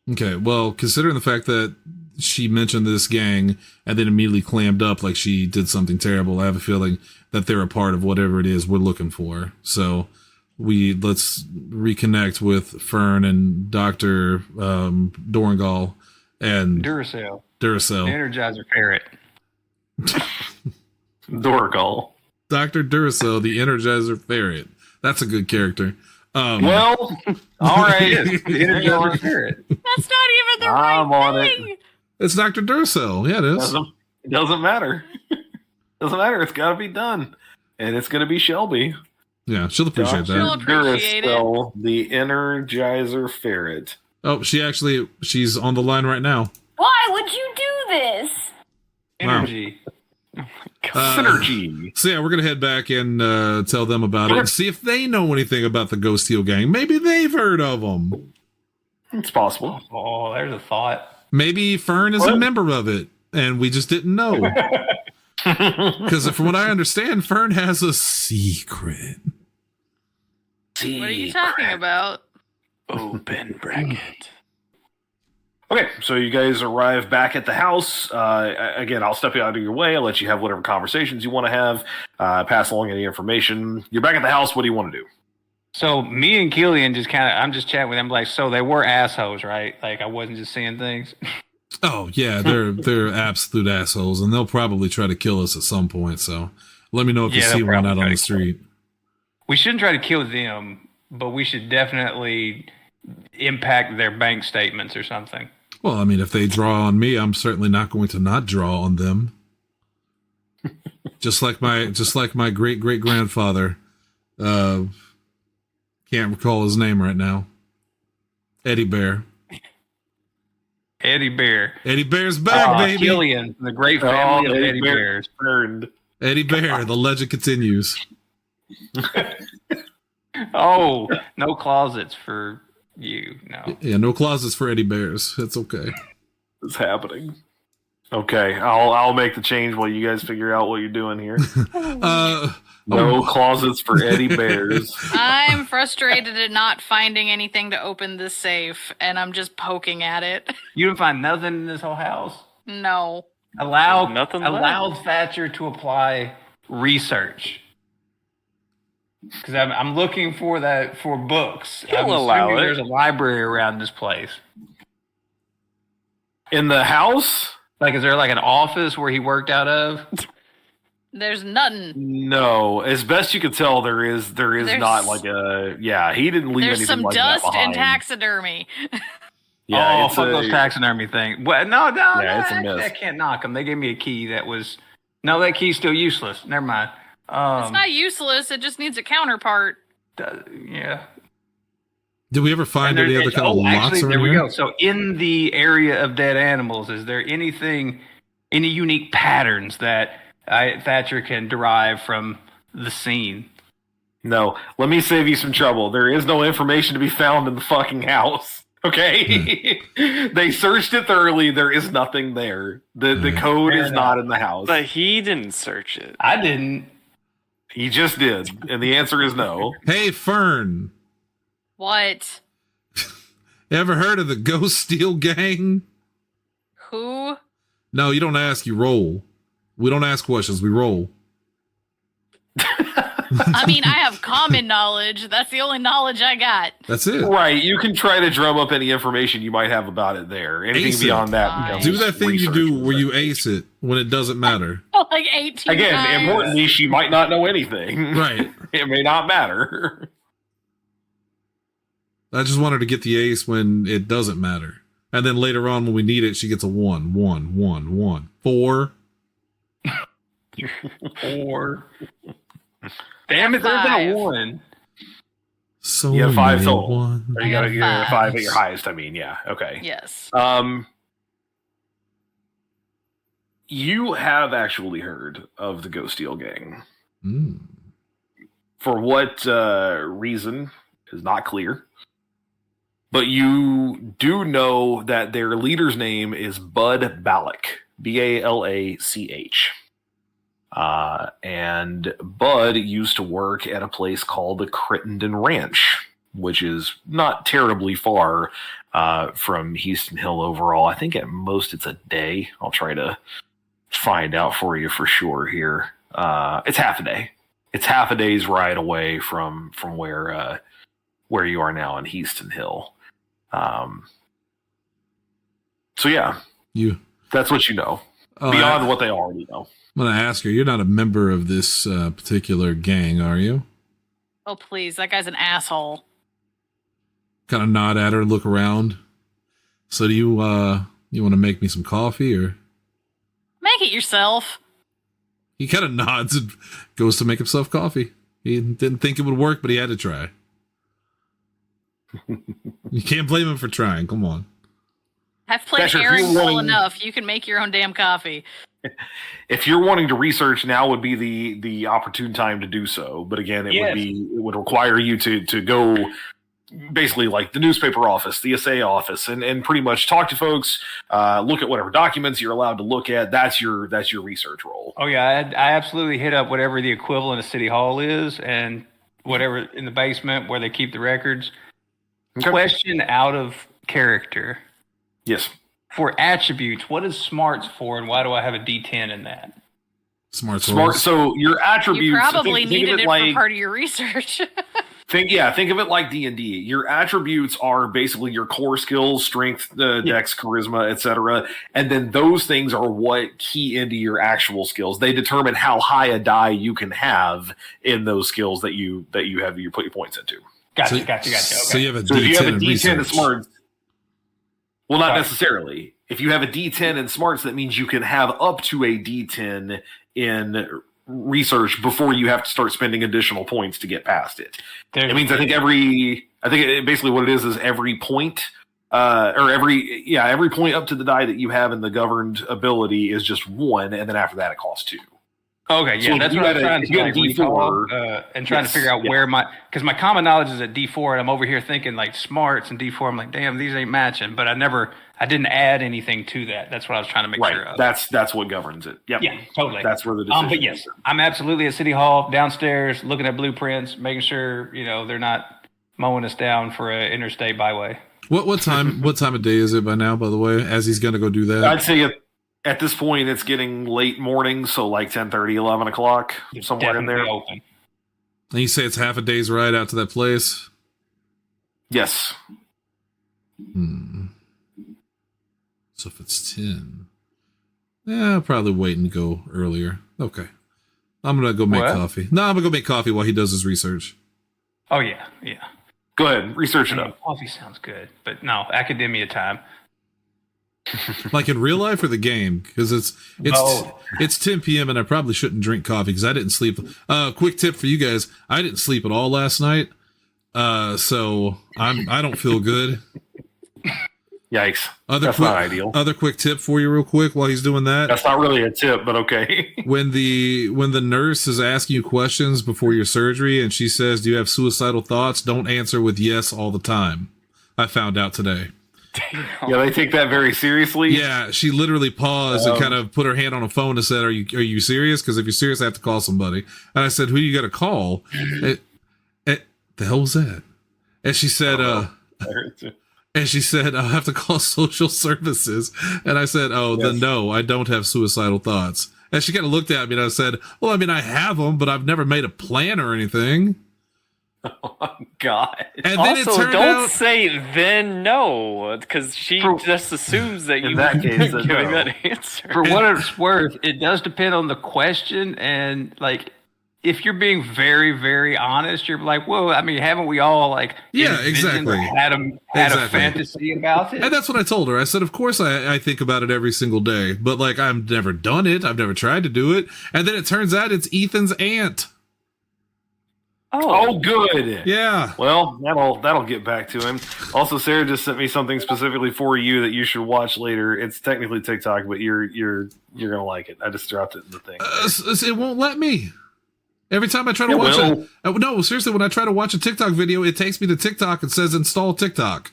Okay, well, considering the fact that she mentioned this gang and then immediately clammed up like she did something terrible, I have a feeling that they're a part of whatever it is we're looking for. So let's reconnect with Fern and Dr. Dorengal and Duracell. The Energizer Ferret. Dorengal. Dr. Duracell, the Energizer Ferret. That's a good character. All right. The Energizer Ferret. That's not even the right thing. It's Dr. Duracell. Yeah, it is. It doesn't matter. Doesn't matter. It's got to be done. And it's going to be Shelby. Yeah, she'll appreciate She'll that. appreciate Duracell, the Energizer Ferret. Oh, she's on the line right now. Why would you do this? Energy. Synergy. So yeah, we're gonna head back and tell them about it and see if they know anything about the Ghost Steel Gang. Maybe they've heard of them. It's possible. Oh, there's a thought. Maybe Fern is a member of it, and we just didn't know. Because from what I understand, Fern has a secret. What are you talking about? Open bracket. Okay, so you guys arrive back at the house. Again, I'll step you out of your way. I'll let you have whatever conversations you want to have. Pass along any information. You're back at the house. What do you want to do? So me and Killian I'm just chatting with them like, so they were assholes, right? Like I wasn't just seeing things. Oh yeah, they're absolute assholes, and they'll probably try to kill us at some point. So let me know if you see one out on the street. We shouldn't try to kill them, but we should definitely impact their bank statements or something. Well, I mean, if they draw on me, I'm certainly not going to not draw on them. just like my great great grandfather. Can't recall his name right now. Eddie Bear. Eddie Bear. Eddie Bear's back, baby. Killian, the great family of Eddie Bears. Eddie Bear, the legend continues. Oh, no closets for you. No. Yeah, no closets for Eddie Bears. It's okay. It's happening. Okay, I'll make the change while you guys figure out what you're doing here. No closets for Eddie Bears. I'm frustrated at not finding anything to open this safe, and I'm just poking at it. You didn't find nothing in this whole house? No. Allow Thatcher to apply research. Because I'm looking for books. He'll allow it. There's a library around this place. In the house? Like, is there like an office where he worked out of? There's nothing. No, as best you can tell, there's not like a. Yeah, he didn't leave there's anything like that behind. There's some dust and taxidermy. Yeah, fuck those taxidermy things. Well, no, it's a miss. I can't knock them. They gave me a key that was. No, that key's still useless. Never mind. It's not useless. It just needs a counterpart. Yeah. Did we ever find any other kind of locks around there we here? go. So in the area of dead animals, is there any unique patterns that Thatcher can derive from the scene? No. Let me save you some trouble. There is no information to be found in the fucking house. Okay. They searched it thoroughly. There is nothing there. The code is not in the house. But he didn't search it. I didn't. He just did. And the answer is no. Hey, Fern. What? Ever heard of the Ghost Steel Gang? Who? No, you don't ask, you roll. We don't ask questions, we roll. I mean, I have common knowledge. That's the only knowledge I got. That's it. Right. You can try to drum up any information you might have about it there. Anything Ace it. beyond that. Fine. Do that thing you do research. where you ace it when it doesn't matter. Like 18 Again, times. importantly, she might not know anything. Right. It may not matter. I just want her to get the ace when it doesn't matter. And then later on when we need it, she gets a 1, 1, 1, 1. 4. 4. Damn it, there's been a 1. So You have 5 many total. ones. Or you got to I get have a 5 at your highest, I mean, yeah. Okay. Yes. You have actually heard of the Ghost Steel Gang. Mm. For what reason is not clear. But you do know that their leader's name is Bud Balak. Balach. And Bud used to work at a place called the Crittenden Ranch, which is not terribly far from Heaston Hill overall. I think at most it's a day. I'll try to find out for you for sure here. It's half a day. It's half a day's ride away from where you are now in Heaston Hill. So yeah, that's what you know. Beyond what they already know. I'm going to ask her, you're not a member of this particular gang, are you? Oh, please. That guy's an asshole. Kind of nod at her, look around. So do you want to make me some coffee or? Make it yourself. He kind of nods and goes to make himself coffee. He didn't think it would work, but he had to try. You can't blame him for trying. Come on. I've played Thatcher, if Aaron you're well wanting- enough. You can make your own damn coffee. If you're wanting to research, now would be the opportune time to do so. But again, it would require you to go basically like the newspaper office, the SA office, and pretty much talk to folks, look at whatever documents you're allowed to look at. That's your research role. Oh, yeah. I absolutely hit up whatever the equivalent of City Hall is and whatever in the basement where they keep the records. Okay. Question out of character. Yes. For attributes, what is smarts for, and why do I have a D10 in that? Smart. So your attributes. You probably think of needed it like, for part of your research. think of it like D&D. Your attributes are basically your core skills, strength, dex, charisma, etc. And then those things are what key into your actual skills. They determine how high a die you can have in those skills that you put your points into. Gotcha. So- Okay. So you have a So if you have a D10 in D10 in research. smarts, well, not Right. necessarily. If you have a D10 in smarts, that means you can have up to a D10 in research before you have to start spending additional points to get past it. It means I think basically what it is every point, every point up to the die that you have in the governed ability is just 1, and then after that it costs 2. Okay, yeah, So that's if what you I'm had trying if you had to a D4, recall, and trying to yes, figure out yeah. where because my common knowledge is at D4, and I'm over here thinking like smarts and D4. I'm like, damn, these ain't matching. But I didn't add anything to that. That's what I was trying to make sure of. That's what governs it. Yep. Yeah, totally. That's where the decision But yes, is. I'm absolutely at City Hall downstairs, looking at blueprints, making sure they're not mowing us down for an interstate byway. What time of day is it by now, by the way, as he's going to go do that? I'd say at this point it's getting late morning, so like 10:30, 11 o'clock, somewhere in there. Definitely open. And you say it's half a day's ride out to that place? Yes. So if it's 10, I'll probably wait and go earlier. Okay. I'm going to go make What? coffee. No, I'm going to go make coffee while he does his research. Oh yeah. Go ahead, research it up. Coffee sounds good, but no, academia time. Like in real life or the game? Because it's Both. it's 10 p.m. and I probably shouldn't drink coffee because I didn't sleep. Quick tip for you guys: I didn't sleep at all last night, so I don't feel good. Yikes. Other That's quick, not ideal. Other quick tip for you, real quick, while he's doing that. That's not really a tip, but okay. When the nurse is asking you questions before your surgery and she says, "Do you have suicidal thoughts?" Don't answer with yes all the time. I found out today. Yeah, they take that very seriously. Yeah, she literally paused and kind of put her hand on a phone and said, "Are you serious? Because if you're serious, I have to call somebody." And I said, "Who you got to call?" The hell was that? And she said, "I have to call social services." And I said, "Oh, Yes. then no, I don't have suicidal thoughts." And she kind of looked at me and I said, "Well, I mean, I have them, but I've never made a plan or anything." Oh, God. And then Also, it turned don't out, say then no, because she just assumes that you In that case, then giving no. that answer. For what it's worth, it does depend on the question. And like, if you're being very, very honest, you're like, well, I mean, haven't we all like, Yeah, envisioned or exactly. had a Exactly. fantasy about it? and that's what I told her. I said, "Of course, I think about it every single day, but like, I've never done it. I've never tried to do it." And then it turns out it's Ethan's aunt. Oh, good. Yeah. Well, that'll get back to him. Also, Sarah just sent me something specifically for you that you should watch later. It's technically TikTok, but you're gonna like it. I just dropped it in the thing. It won't let me. Every time I try to It watch will. no, seriously, when I try to watch a TikTok video, it takes me to TikTok and says install TikTok.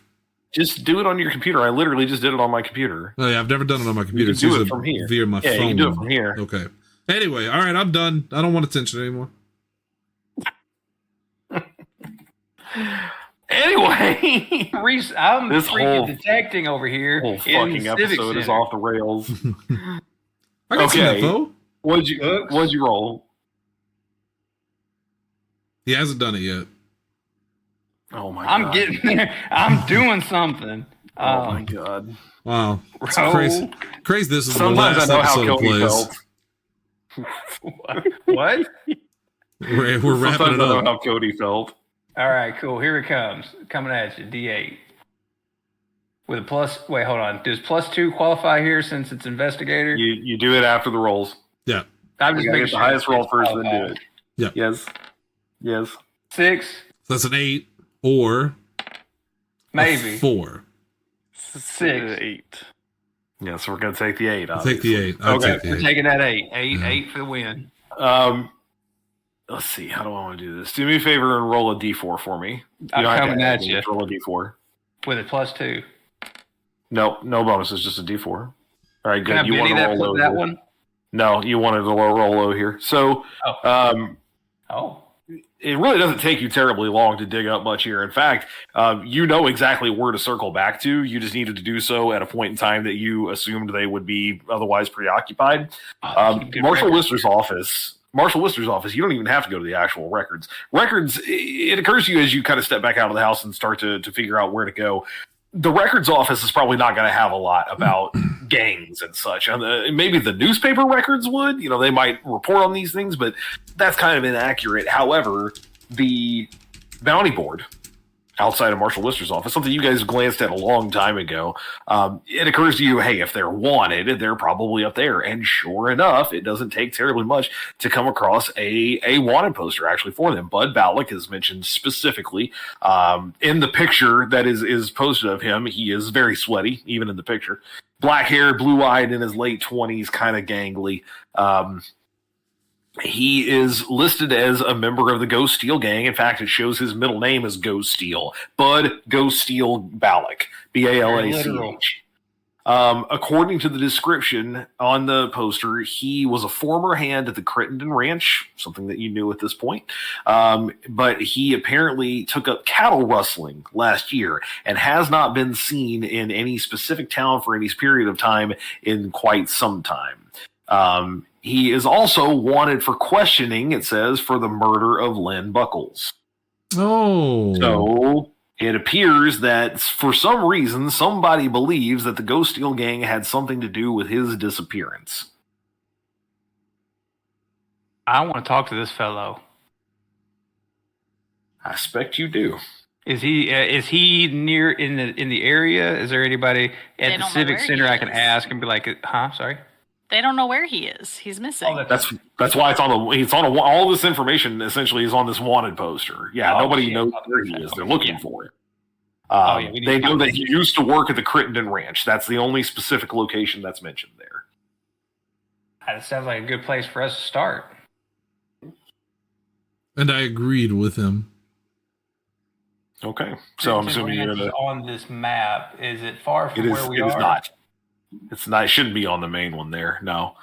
Just do it on your computer. I literally just did it on my computer. Oh, yeah, I've never done it on my computer. can It's do it usually from here. via my Yeah, phone. you can do it from here. Okay. Anyway, all right, I'm done. I don't want attention anymore. Anyway, Reese, I'm This freaking whole- detecting over here. whole in fucking Civic episode is Center. off the rails. I got some Okay. info. What'd you roll? He hasn't done it yet. Oh my I'm god! getting there. I'm doing something. Oh my god! Wow. It's Bro. crazy. Crazy this is Sometimes I the know last how episode of Cody plays. felt. What? We're wrapping Sometimes it I know up. how Cody felt. All right, cool. Here it comes. Coming at you. D8. With a plus. Wait, hold on. Does +2 qualify here since it's investigator? You do it after the rolls. Yeah. I'm You just gotta making get the sure highest roll it's first, then qualified. do it. Yeah. Yes. 6, That's an 8 or a maybe. 4. 6. 8. Yeah, so we're gonna take the 8. I'll take the 8. I'll Okay. take the We're 8. taking that 8. 8 for the win. Let's see. How do I want to do this? Do me a favor and roll a d4 for me. I'm don't have to coming add at it, you. just roll a d4. With a +2. No bonuses, just a d4. All right, good. Can I You Benny want to that, roll low that here. one? No, you wanted to roll low here. So, Oh. it really doesn't take you terribly long to dig up much here. In fact, you know exactly where to circle back to. You just needed to do so at a point in time that you assumed they would be otherwise preoccupied. Good Marshal record. Lister's office, you don't even have to go to the actual records. Records, it occurs to you as you kind of step back out of the house and start to figure out where to go. The records office is probably not going to have a lot about gangs and such. Maybe the newspaper records would. They might report on these things, but that's kind of inaccurate. However, the bounty board outside of Marshal Lister's office, something you guys glanced at a long time ago, it occurs to you, hey, if they're wanted, they're probably up there. And sure enough, it doesn't take terribly much to come across a wanted poster actually for them. Bud Ballick is mentioned specifically in the picture that is posted of him. He is very sweaty, even in the picture. Black hair, blue-eyed, in his late 20s, kind of gangly. He is listed as a member of the Ghost Steel gang. In fact, it shows his middle name is Ghost Steel. Bud Ghost Steel Ballick. B-A-L-A-C-H. According to the description on the poster, he was a former hand at the Crittenden Ranch, something that you knew at this point. But he apparently took up cattle rustling last year and has not been seen in any specific town for any period of time in quite some time. He is also wanted for questioning, it says, for the murder of Len Buckles. Oh. So it appears that for some reason, somebody believes that the Ghost Steel gang had something to do with his disappearance. I want to talk to this fellow. I expect you do. Is he near in the area? Is there anybody They at don't the know Civic where Center he I can is. ask and be like, huh? Sorry. They don't know where he is. He's missing. That's why all this information essentially is on this wanted poster. Yeah, Oh, nobody shit. knows where he is. They're looking for it. Oh, yeah, we need They to know find that him. he used to work at the Crittenden Ranch. That's the only specific location that's mentioned there. That sounds like a good place for us to start. And I agreed with him. Okay, so I'm assuming you're Ranch is gonna. on this map. Is it far from It is. where we It are? is not. It's not. It shouldn't be on the main one there. No.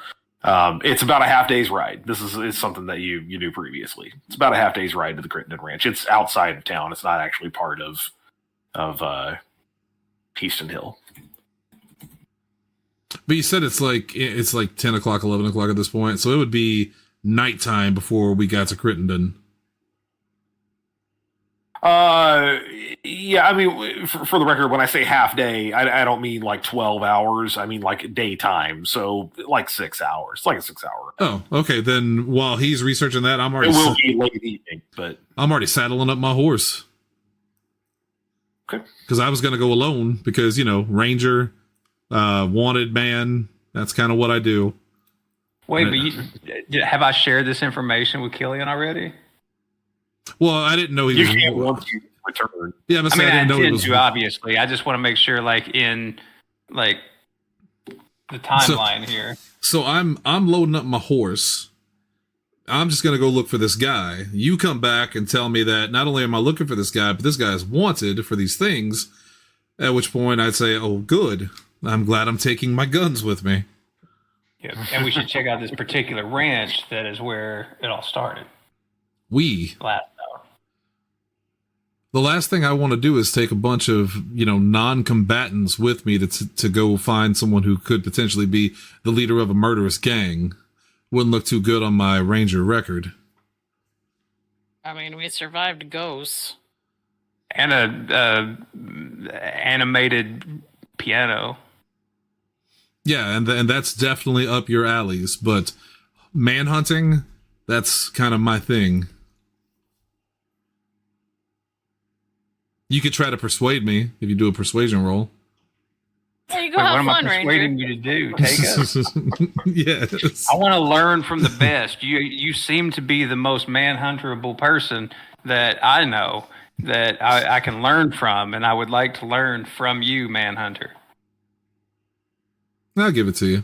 It's about a half day's ride. This is something that you knew previously. It's about a half day's ride to the Crittenden Ranch. It's outside of town. It's not actually part of Heaston Hill. But you said it's like 10 o'clock, 11 o'clock at this point, so it would be nighttime before we got to Crittenden. Yeah, I mean, for the record, when I say half day, I don't mean like 12 hours. I mean like daytime. So like 6 hours. It's like a 6 hour. Oh, okay. Then while he's researching that, It will be late evening, but I'm already saddling up my horse. Okay. Because I was going to go alone because, ranger, wanted man. That's kind of what I do. Wait, but have I shared this information with Killian already? Well, I didn't know he you was. can't once you return. Yeah, I mean, I didn't know he intend was. to, obviously. I just want to make sure, in the timeline here. So I'm loading up my horse. I'm just gonna go look for this guy. You come back and tell me that not only am I looking for this guy, but this guy is wanted for these things. At which point I'd say, "Oh, good. I'm glad I'm taking my guns with me." Yeah, and we should check out this particular ranch. That is where it all started. Last hour. The last thing I want to do is take a bunch of, non-combatants with me to go find someone who could potentially be the leader of a murderous gang. Wouldn't look too good on my ranger record. I mean, we survived ghosts. And a animated piano. Yeah, and that's definitely up your alleys, but manhunting, that's kind of my thing. You could try to persuade me if you do a persuasion roll. There you go. Wait, what Have am I fun, persuading Ranger. you to do? Take us. Yes. I want to learn from the best. You seem to be the most manhunterable person that I know that I can learn from, and I would like to learn from you, Manhunter. I'll give it to you.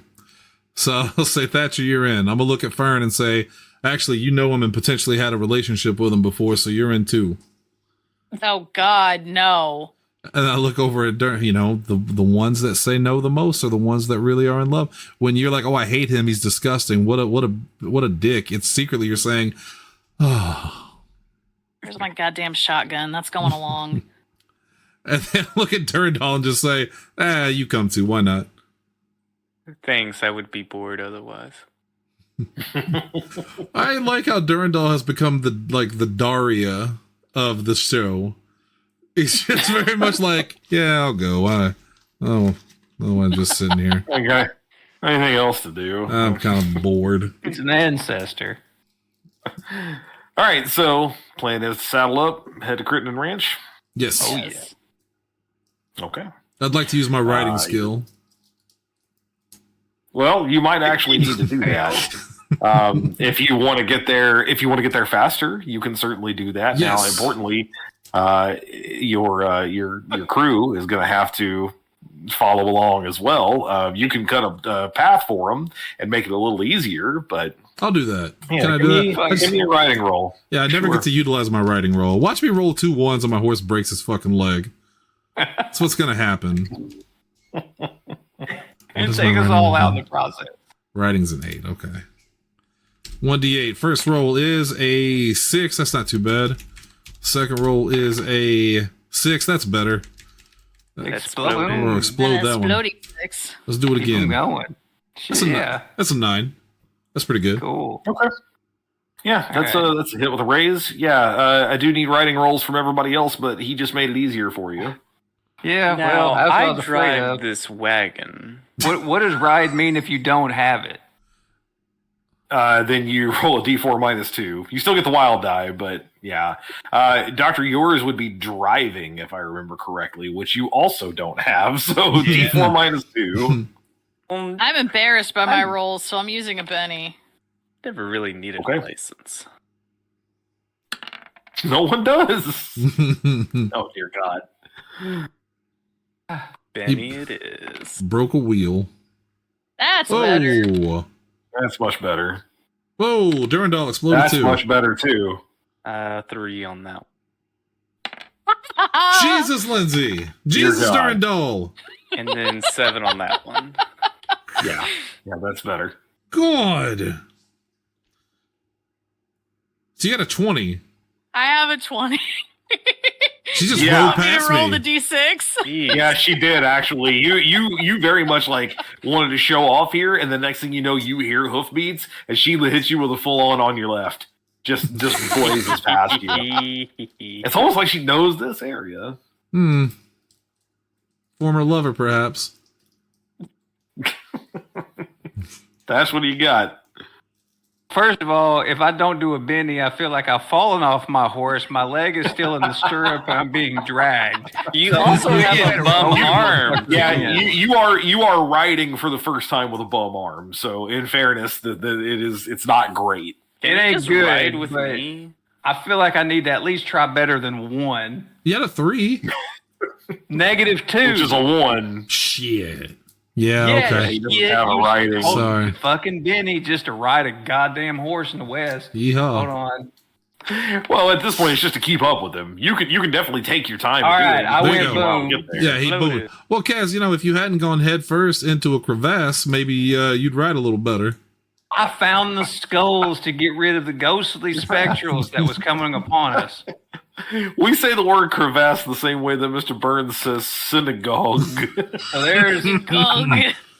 So I'll say, Thatcher, you're in. I'm going to look at Fern and say, actually, you know him and potentially had a relationship with him before, so you're in too. Oh, God, no. And I look over at the ones that say no the most are the ones that really are in love. When you're like, oh, I hate him, he's disgusting. What a dick. It's secretly you're saying, oh. Here's my goddamn shotgun. That's going along. And then look at Durandal and just say, you come too. Why not? Thanks, I would be bored otherwise. I like how Durandal has become the Daria of the show. He's just very much like, yeah, I'll go. I'm just sitting here. Okay. Anything else to do? I'm kind of bored. It's an ancestor. All right, so plan is to saddle up, head to Crittenden Ranch. Yes. Oh, yeah. Okay. I'd like to use my writing skill. Well, you might actually need to do that. If you want to get there faster, you can certainly do that. Yes. Now, importantly, your crew is going to have to follow along as well. You can cut a path for them and make it a little easier, but I'll do that. yeah, Can I give do that? give me a riding roll. Yeah, I never Sure. get to utilize my riding roll. Watch me roll 2 1s and my horse breaks his fucking leg. That's what's going to happen. And does take my us writing all roll out in do? the process. Writing's an 8. Okay. 1d8. First roll is a 6. That's not too bad. Second roll is a 6. That's better. Explode. Or explode that one. Exploding six. Let's do it Keep 'em again. going. That's a, Yeah. that's a 9. That's pretty good. Cool. Okay. Yeah, that's All right. that's a hit with a raise. Yeah, I do need writing rolls from everybody else, but he just made it easier for you. Yeah, Now, well, that's what I I was afraid drive of. this wagon. What does ride mean if you don't have it? Then you roll a d4 minus 2. You still get the wild die, but yeah. Doctor, yours would be driving, if I remember correctly, which you also don't have. So d4 minus 2. I'm embarrassed by my rolls, so I'm using a penny. Never really needed Okay. a license. No one does. Oh, dear God. Benny, it is. Broke a wheel. That's better. Oh. That's much better. Whoa, Durandal exploded That's too. much better, too. 3 on that. Jesus, Lindsay. Jesus, God. Durandal. And then 7 on that one. Yeah, that's better. God. So you got a 20. I have a 20. She just Yeah. rolled Want me to past roll me. the d6? Yeah, she did actually. You very much like wanted to show off here, and the next thing you know, you hear hoofbeats, and she hits you with a full on your left. Just blazes past you. It's almost like she knows this area. Former lover, perhaps. That's what you got. First of all, if I don't do a bendy, I feel like I've fallen off my horse. My leg is still in the stirrup, and I'm being dragged. You also have a bum arm. Yeah, you are riding for the first time with a bum arm. So, in fairness, it's not great. It ain't Just good. ride with but me. I feel like I need to at least try better than 1. You had a 3. -2. Which is a 1. Shit. Yeah, Yeah. okay. He doesn't have a riding. Oh, Sorry. Fucking Benny just to ride a goddamn horse in the West. Hold Yeehaw. on. Well, at this point, it's just to keep up with him. You can definitely take your time. All to do right, it. I There went you go. I'll boom. get there. Yeah, he Loaded. boomed. Well, Kaz, if you hadn't gone head first into a crevasse, maybe you'd ride a little better. I found the skulls to get rid of the ghostly spectrals that was coming upon us. We say the word crevasse the same way that Mr. Burns says synagogue. So there's Gog.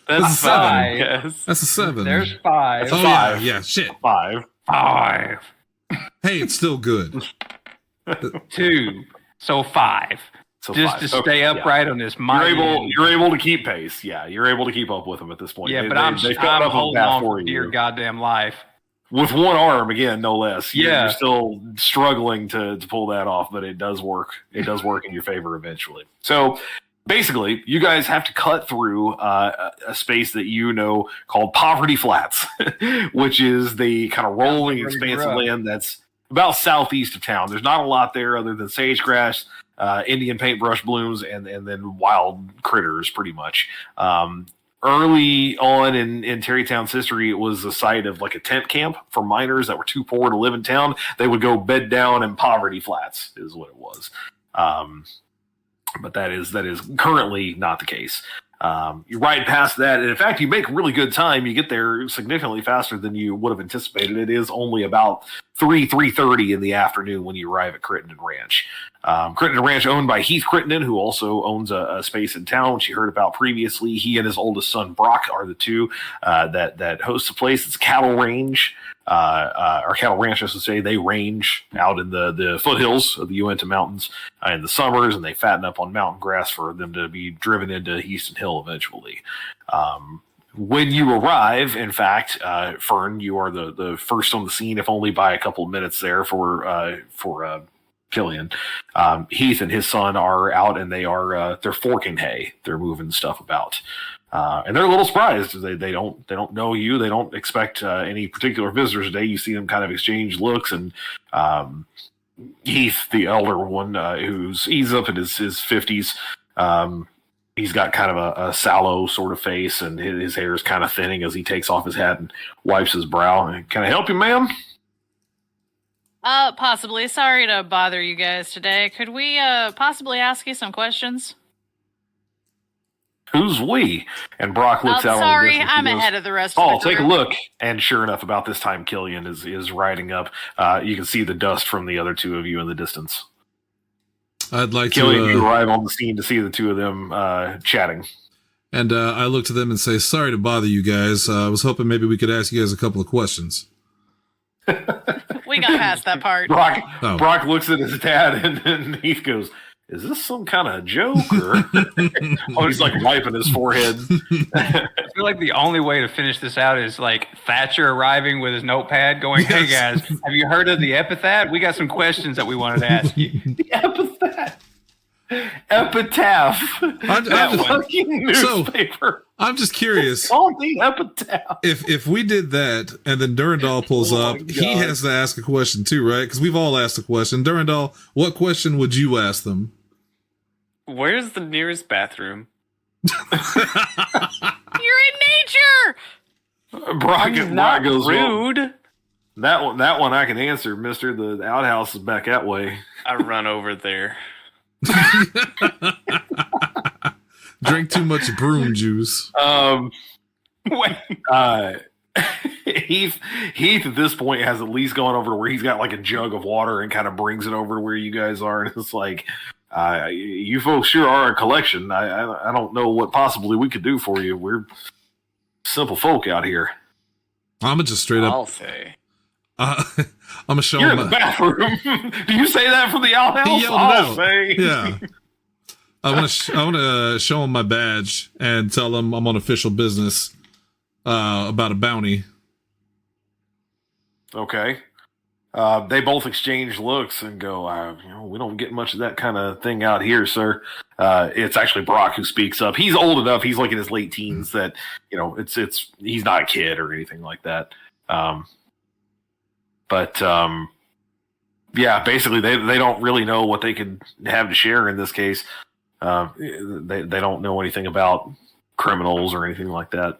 that's 5. Yes. That's a 7. There's 5. oh, five. yeah, shit. 5. 5. Hey, it's still good. 2. So 5. So Just 5. to Okay, stay yeah. upright on this mighty. You're able to keep pace. Yeah, you're able to keep up with them at this point. Yeah, They- but they filled I'm up a holding path on for for dear you. goddamn life. With one arm, again, no less. Yeah. You're still struggling to pull that off, but it does work. It does work in your favor eventually. So basically, you guys have to cut through a space that called Poverty Flats, which is the kind of rolling Sounds pretty expanse of rough. land that's about southeast of town. There's not a lot there other than sagegrass, Indian paintbrush blooms, and then wild critters, pretty much. Early on in Terrytown's history, it was the site of like a tent camp for miners that were too poor to live in town. They would go bed down in Poverty Flats, is what it was. But that is currently not the case. You ride past that, and in fact, you make really good time. You get there significantly faster than you would have anticipated. It is only about 3:30 in the afternoon when you arrive at Crittenden Ranch. Crittenden Ranch, owned by Heath Crittenden, who also owns a space in town, which you heard about previously. He and his oldest son Brock are the two that host the place. It's a cattle range. Or cattle ranch, I should say. They range out in the foothills of the Uinta Mountains in the summers, and they fatten up on mountain grass for them to be driven into Heaston Hill eventually. When you arrive, in fact, Fern, you are the first on the scene, if only by a couple of minutes there for Killian. Heath and his son are out, and they're forking hay. They're moving stuff about. And they're a little surprised. They don't know you. They don't expect any particular visitors today. You see them kind of exchange looks, and Heath, the elder one, he's up in his 50s. He's got kind of a sallow sort of face, and his hair is kind of thinning as he takes off his hat and wipes his brow. Can I help you, ma'am? Possibly. Sorry to bother you guys today. Could we possibly ask you some questions? Who's we? And Brock looks out. Sorry, on the distance. He I'm goes, ahead of the rest of the Oh, take a group. look. And sure enough, about this time, Killian is riding up. You can see the dust from the other two of you in the distance. I'd like Killian, you to, arrive on the scene to see the two of them chatting. and I look to them and say, sorry to bother you guys. I was hoping maybe we could ask you guys a couple of questions. We got past that part. Brock looks at his dad, and then Heath goes, "Is this some kind of joke?" Or he's like wiping his forehead. I feel like the only way to finish this out is like Thatcher arriving with his notepad going, "Hey guys, have you heard of the epithet? We got some questions that we wanted to ask you." The epitaph. That fucking newspaper. I'm just curious. Called the epitaph. If we did that and then Durandal pulls Oh up, my he God. has to ask a question too, right? Because we've all asked a question. Durandal, what question would you ask them? Where's the nearest bathroom? You're in nature. Brock Not goes, "Well, rude. that one I can answer, mister. The outhouse is back that way." I run over there. Drink too much broom juice. Wait. Heath at this point has at least gone over to where he's got like a jug of water and kind of brings it over to where you guys are, and it's like, you folks sure are a collection. I don't know what possibly we could do for you. We're simple folk out here. I'm gonna just straight up. I'll say. I'm gonna show You're him. in the bathroom. Do you say that from the outhouse? He yelled it I'll out. say. Yeah. I want to show him my badge and tell him I'm on official business about a bounty. Okay. They both exchange looks and go, we don't get much of that kind of thing out here, sir. It's actually Brock who speaks up. He's old enough. He's like in his late teens that, he's not a kid or anything like that. Yeah, basically they don't really know what they could have to share in this case. They don't know anything about criminals or anything like that.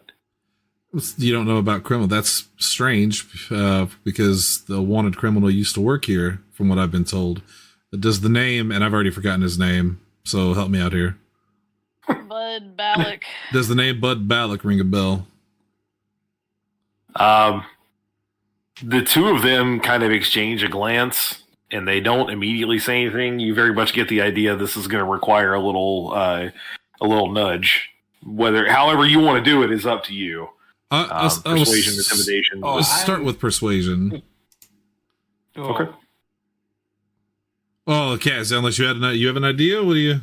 You don't know about criminal. That's strange because the wanted criminal used to work here, from what I've been told. Does the name, and I've already forgotten his name, so help me out here. Bud Balak. Does the name Bud Balak ring a bell? The two of them kind of exchange a glance, and they don't immediately say anything. You very much get the idea this is going to require a little nudge. However you want to do it is up to you. Persuasion, intimidation. Let's start with persuasion. Okay. Oh, okay. So unless you have an idea, what do you?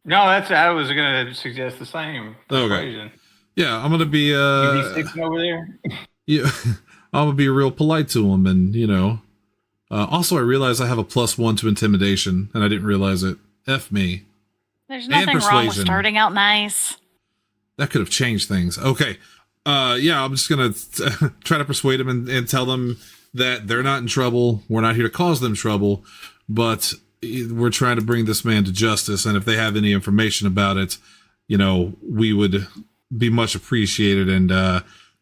No, I was going to suggest the same. Okay. Yeah, I'm gonna be You be sticking over there. Yeah, I'm gonna be real polite to him, and also I realize I have a +1 to intimidation, and I didn't realize it. F me. There's nothing wrong with starting out nice. That could have changed things. Okay. Yeah, I'm just gonna try to persuade them and tell them that they're not in trouble. We're not here to cause them trouble, but we're trying to bring this man to justice. And if they have any information about it, we would be much appreciated. And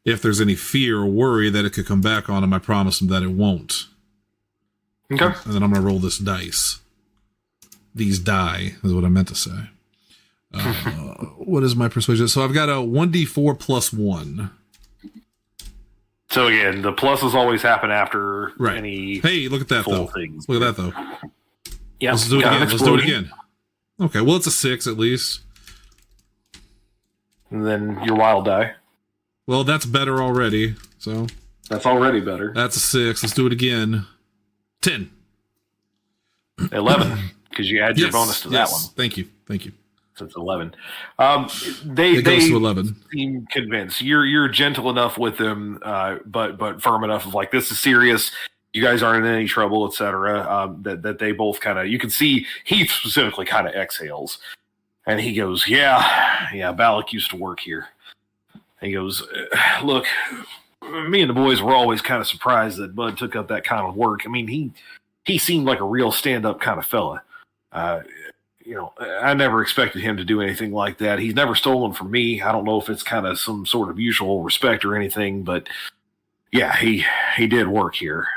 if there's any fear or worry that it could come back on him, I promise him that it won't. Okay. And then I'm gonna roll this dice. These die is what I meant to say. What is my persuasion? So I've got a 1d4 +1. So again, the pluses always happen after any. Hey, look at that though. Things. Look at that though. Yeah, let's do it again. Let's do it again. Okay, well it's a 6 at least. And then your wild die. Well, that's better already. So that's already better. That's a 6. Let's do it again. 10. 11, because you add your bonus to that one. Thank you. So it's 11. It goes to 11. Seem convinced. You're gentle enough with them, but firm enough of like, this is serious. You guys aren't in any trouble, etc. That they both kind of, you can see Heath specifically kind of exhales, and he goes, "Yeah, Balak used to work here." He goes, "Look, me and the boys were always kind of surprised that Bud took up that kind of work. I mean, he seemed like a real stand-up kind of fella. I never expected him to do anything like that. He's never stolen from me. I don't know if it's kind of some sort of mutual respect or anything, but yeah, he did work here."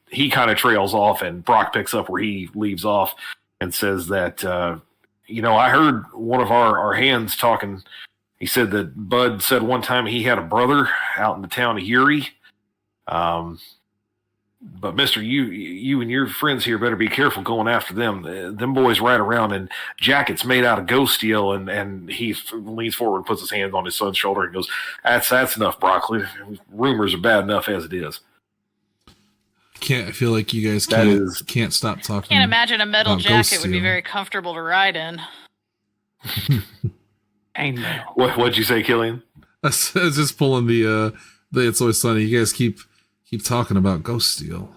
He kind of trails off, and Brock picks up where he leaves off and says that, I heard one of our hands talking. He said that Bud said one time he had a brother out in the town of Uri. But mister, you and your friends here better be careful going after them. Them boys ride around in jackets made out of ghost steel, and he leans forward and puts his hand on his son's shoulder and goes, That's enough, Broccoli. Rumors are bad enough as it is." I feel like you guys can't stop talking. Can't imagine a metal jacket would be steel. very comfortable to ride in. Amen. What'd you say, Killian? I was just pulling the It's Always Sunny. You guys keep talking about ghost steel.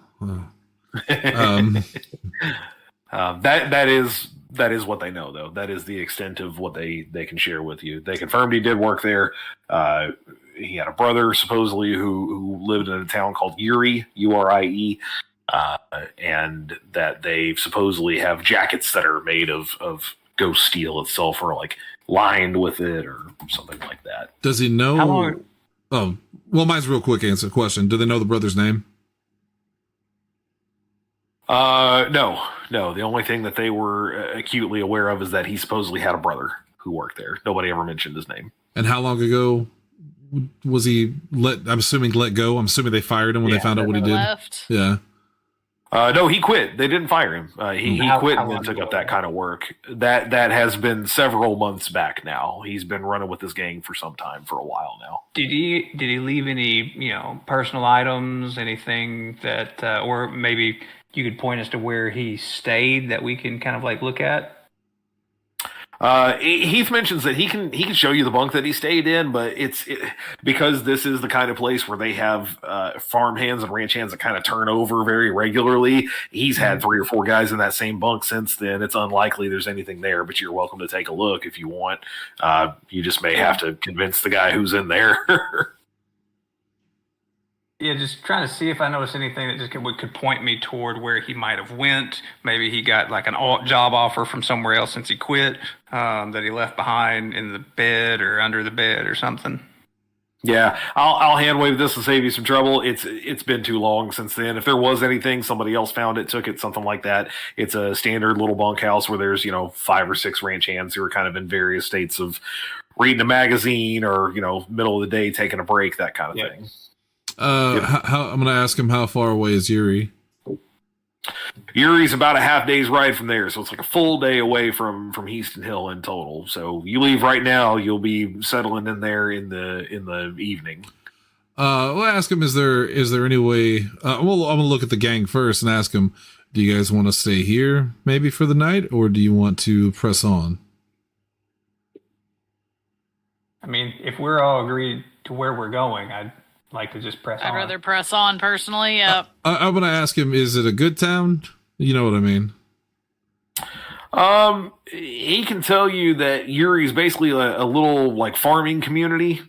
That is what they know, though. That is the extent of what they can share with you. They confirmed he did work there. He had a brother supposedly who lived in a town called Uri, Urie, and that they supposedly have jackets that are made of ghost steel itself, or like lined with it, or something like that. Does he know? How long? Oh, well, mine's a real quick question. Do they know the brother's name? No. The only thing that they were acutely aware of is that he supposedly had a brother who worked there. Nobody ever mentioned his name. And how long ago was he I'm assuming let go? I'm assuming they fired him when they found out what he did. Left. Yeah. No, he quit. They didn't fire him. He quit and then long took ago? up that kind of work. That has been several months back now. He's been running with this gang for some time, for a while now. Did he leave any personal items, anything that, or maybe you could point us to where he stayed that we can kind of like look at? Heath mentions that he can show you the bunk that he stayed in, but because this is the kind of place where they have farm hands and ranch hands that kind of turn over very regularly. He's had 3 or 4 guys in that same bunk since then. It's unlikely there's anything there, but you're welcome to take a look if you want. You just may have to convince the guy who's in there. Yeah, just trying to see if I noticed anything that just could point me toward where he might have went. Maybe he got like an job offer from somewhere else since he quit, that he left behind in the bed or under the bed or something. Yeah, I'll hand wave this to save you some trouble. It's been too long since then. If there was anything, somebody else found it, took it, something like that. It's a standard little bunkhouse where there's 5 or 6 ranch hands who are kind of in various states of reading a magazine or middle of the day taking a break, that kind of thing. How I'm going to ask him, how far away is Yuri? Yuri's about a half day's ride from there, so it's like a full day away from Heaston Hill in total. So you leave right now, you'll be settling in there in the evening. We'll ask him, is there any way? Well, I'm gonna look at the gang first and ask him, do you guys want to stay here maybe for the night, or do you want to press on? I mean, if we're all agreed to where we're going, I'd like to just press on. I'd rather press on personally. Yep. I'm gonna ask him, is it a good town? You know what I mean? He can tell you that Yuri's basically a little like farming community.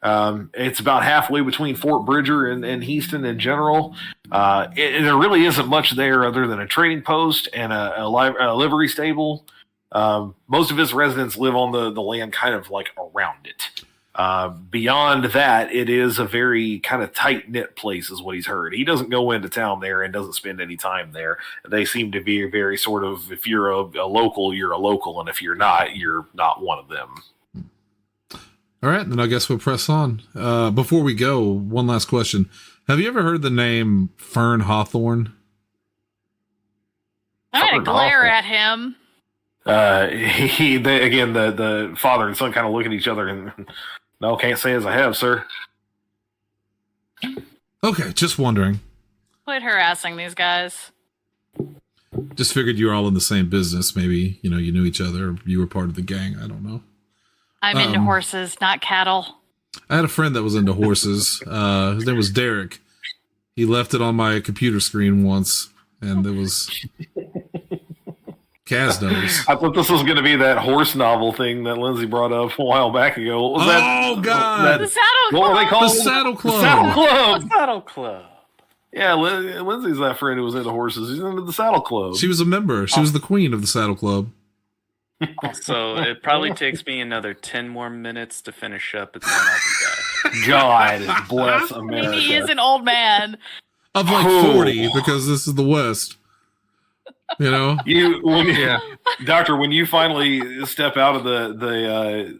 It's about halfway between Fort Bridger and Heaston in general. There really isn't much there other than a trading post and a livery stable. Most of his residents live on the land kind of like around it. Beyond that, it is a very kind of tight-knit place is what he's heard. He doesn't go into town there and doesn't spend any time there. They seem to be very sort of, if you're a local, you're a local, and if you're not one of them. All right, then I guess we'll press on. Before we go, one last question. Have you ever heard the name Fern Hawthorne? I'm going to glare at him. The father and son kind of look at each other and, no, can't say as I have, sir. Okay, just wondering. Quit harassing these guys. Just figured you were all in the same business. Maybe, you knew each other, or you were part of the gang. I don't know. I'm into horses, not cattle. I had a friend that was into horses. His name was Derek. He left it on my computer screen once, and it was Kaz knows. I thought this was going to be that horse novel thing that Lindsay brought up a while back ago. What was that? Oh, God. The Saddle Club. What were they called? The Saddle Club. Saddle Club. Saddle Club. Yeah, Lindsay's that friend who was into horses. He's into the Saddle Club. She was a member. She was the queen of the Saddle Club. So it probably takes me another 10 more minutes to finish up, and then I'll be back. God bless I America. mean, he is an old man. Of like 40, because this is the West. Doctor, when you finally step out of the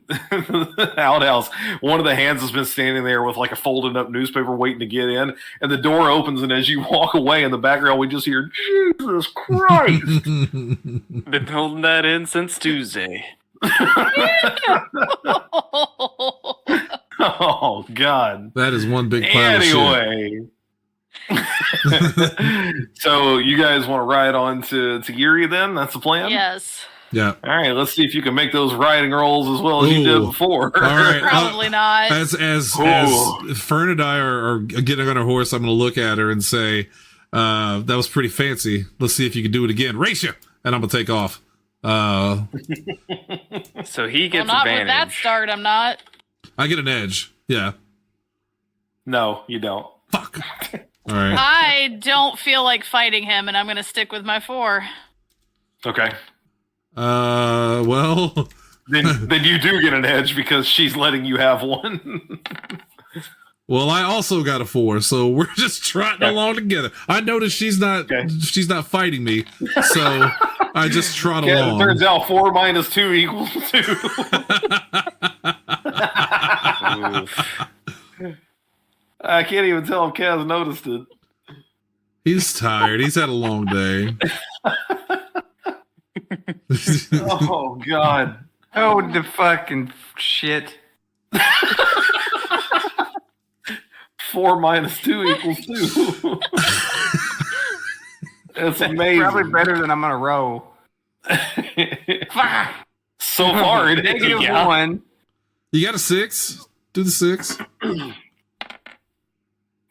outhouse, one of the hands has been standing there with like a folded up newspaper waiting to get in, and the door opens, and as you walk away in the background, we just hear, Jesus Christ! Been holding that in since Tuesday. Oh, God. That is one big pile of shit. Anyway. So you guys want to ride on to Yuri then? That's the plan? Yes. Yeah. All right, let's see if you can make those riding rolls as well as you did before. All right. Probably not. As Fern and I are getting on our horse, I'm going to look at her and say, that was pretty fancy. Let's see if you can do it again. Race you! And I'm going to take off. So he gets not advantage. with that start, I'm not. I get an edge. Yeah. No, you don't. Fuck. All right. I don't feel like fighting him, and I'm going to stick with my 4. Okay. Well. Then you do get an edge because she's letting you have one. Well, I also got a 4, so we're just trotting along together. I noticed she's not fighting me, so I just trot along. It turns out 4 minus 2 equals 2. I can't even tell if Kaz noticed it. He's tired. He's had a long day. Oh God! Oh, the fucking shit. 4 minus 2 equals 2. That's amazing. Probably better than I'm gonna roll. Fuck. So far, it is. Yeah. -1. You got a 6? Do the 6.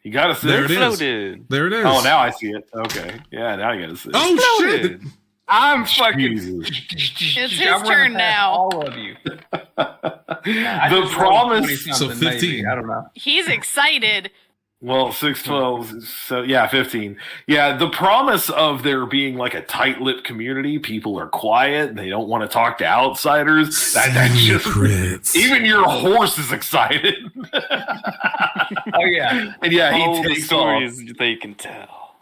You got a 6? There it is. Floated. There it is. Oh, now I see it. Okay. Yeah, now you got a 6. Oh, shit. Floated. I'm fucking. Jesus. It's his turn now. All of you. The promise. So 15. I don't know. He's excited. Well, 6, 12, so yeah, 15. Yeah, the promise of there being like a tight-lipped community, people are quiet, and they don't want to talk to outsiders. That's just, Secrets. even your horse is excited. Oh yeah. And yeah, All he the takes off. stories they can tell.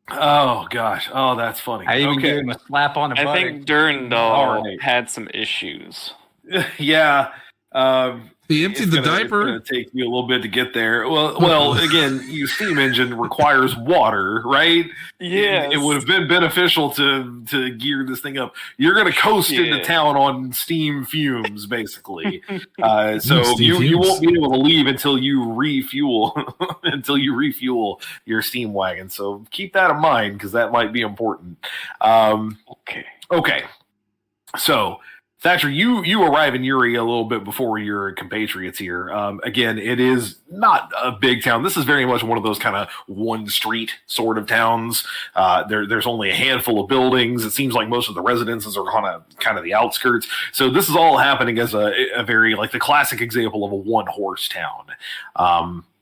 Oh gosh. Oh, that's funny. I even gave Okay. him a slap on the I butt. think Durandal Alright. had some issues. Yeah. He emptied the diaper. It's gonna take you a little bit to get there. Well, again, your steam engine requires water, right? Yes. It would have been beneficial to gear this thing up. You're going to coast into town on steam fumes, basically. So you won't be able to leave until you refuel your steam wagon. So keep that in mind because that might be important. Okay. So. Thatcher, you arrive in Uri a little bit before your compatriots here. Again, it is not a big town. This is very much one of those kind of one street sort of towns. There's only a handful of buildings. It seems like most of the residences are on kind of the outskirts. So this is all happening as a very like the classic example of a one horse town.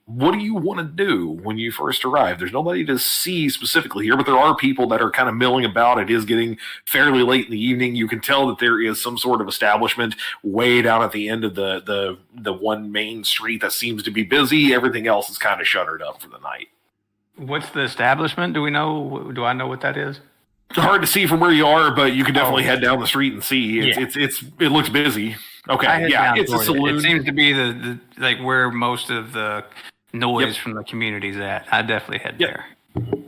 What do you want to do when you first arrive? There's nobody to see specifically here, but there are people that are kind of milling about. It is getting fairly late in the evening. You can tell that there is some sort of establishment way down at the end of the one main street that seems to be busy. Everything else is kind of shuttered up for the night. What's the establishment? Do I know what that is? It's hard to see from where you are, but you can definitely head down the street and see. It looks busy. Okay, yeah, it's a saloon. It seems to be the like where most of the noise from the community's at. I definitely head there.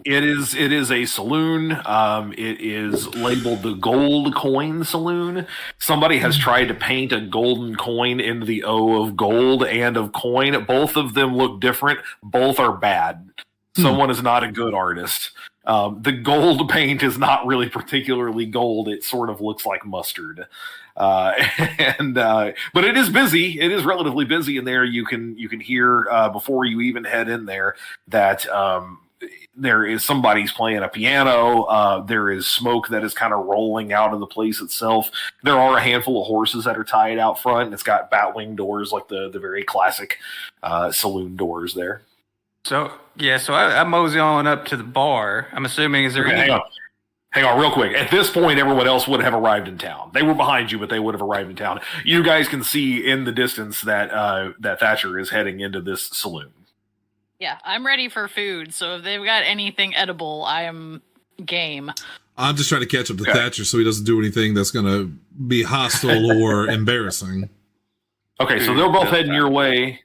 It is a saloon. It is labeled the Gold Coin Saloon. Somebody has tried to paint a golden coin into the O of gold and of coin. Both of them look different. Both are bad. Someone is not a good artist. The gold paint is not really particularly gold. It sort of looks like mustard. But it is busy. It is relatively busy in there. You can hear before you even head in there that there is somebody's playing a piano. There is smoke that is kind of rolling out of the place itself. There are a handful of horses that are tied out front. And it's got batwing doors like the very classic saloon doors there. So I mosey on up to the bar. I'm assuming, is there any... Hang on real quick. At this point, everyone else would have arrived in town. They were behind you, but they would have arrived in town. You guys can see in the distance that Thatcher is heading into this saloon. Yeah, I'm ready for food, so if they've got anything edible, I am game. I'm just trying to catch up to Thatcher so he doesn't do anything that's going to be hostile or embarrassing. Okay, so they're both heading your way.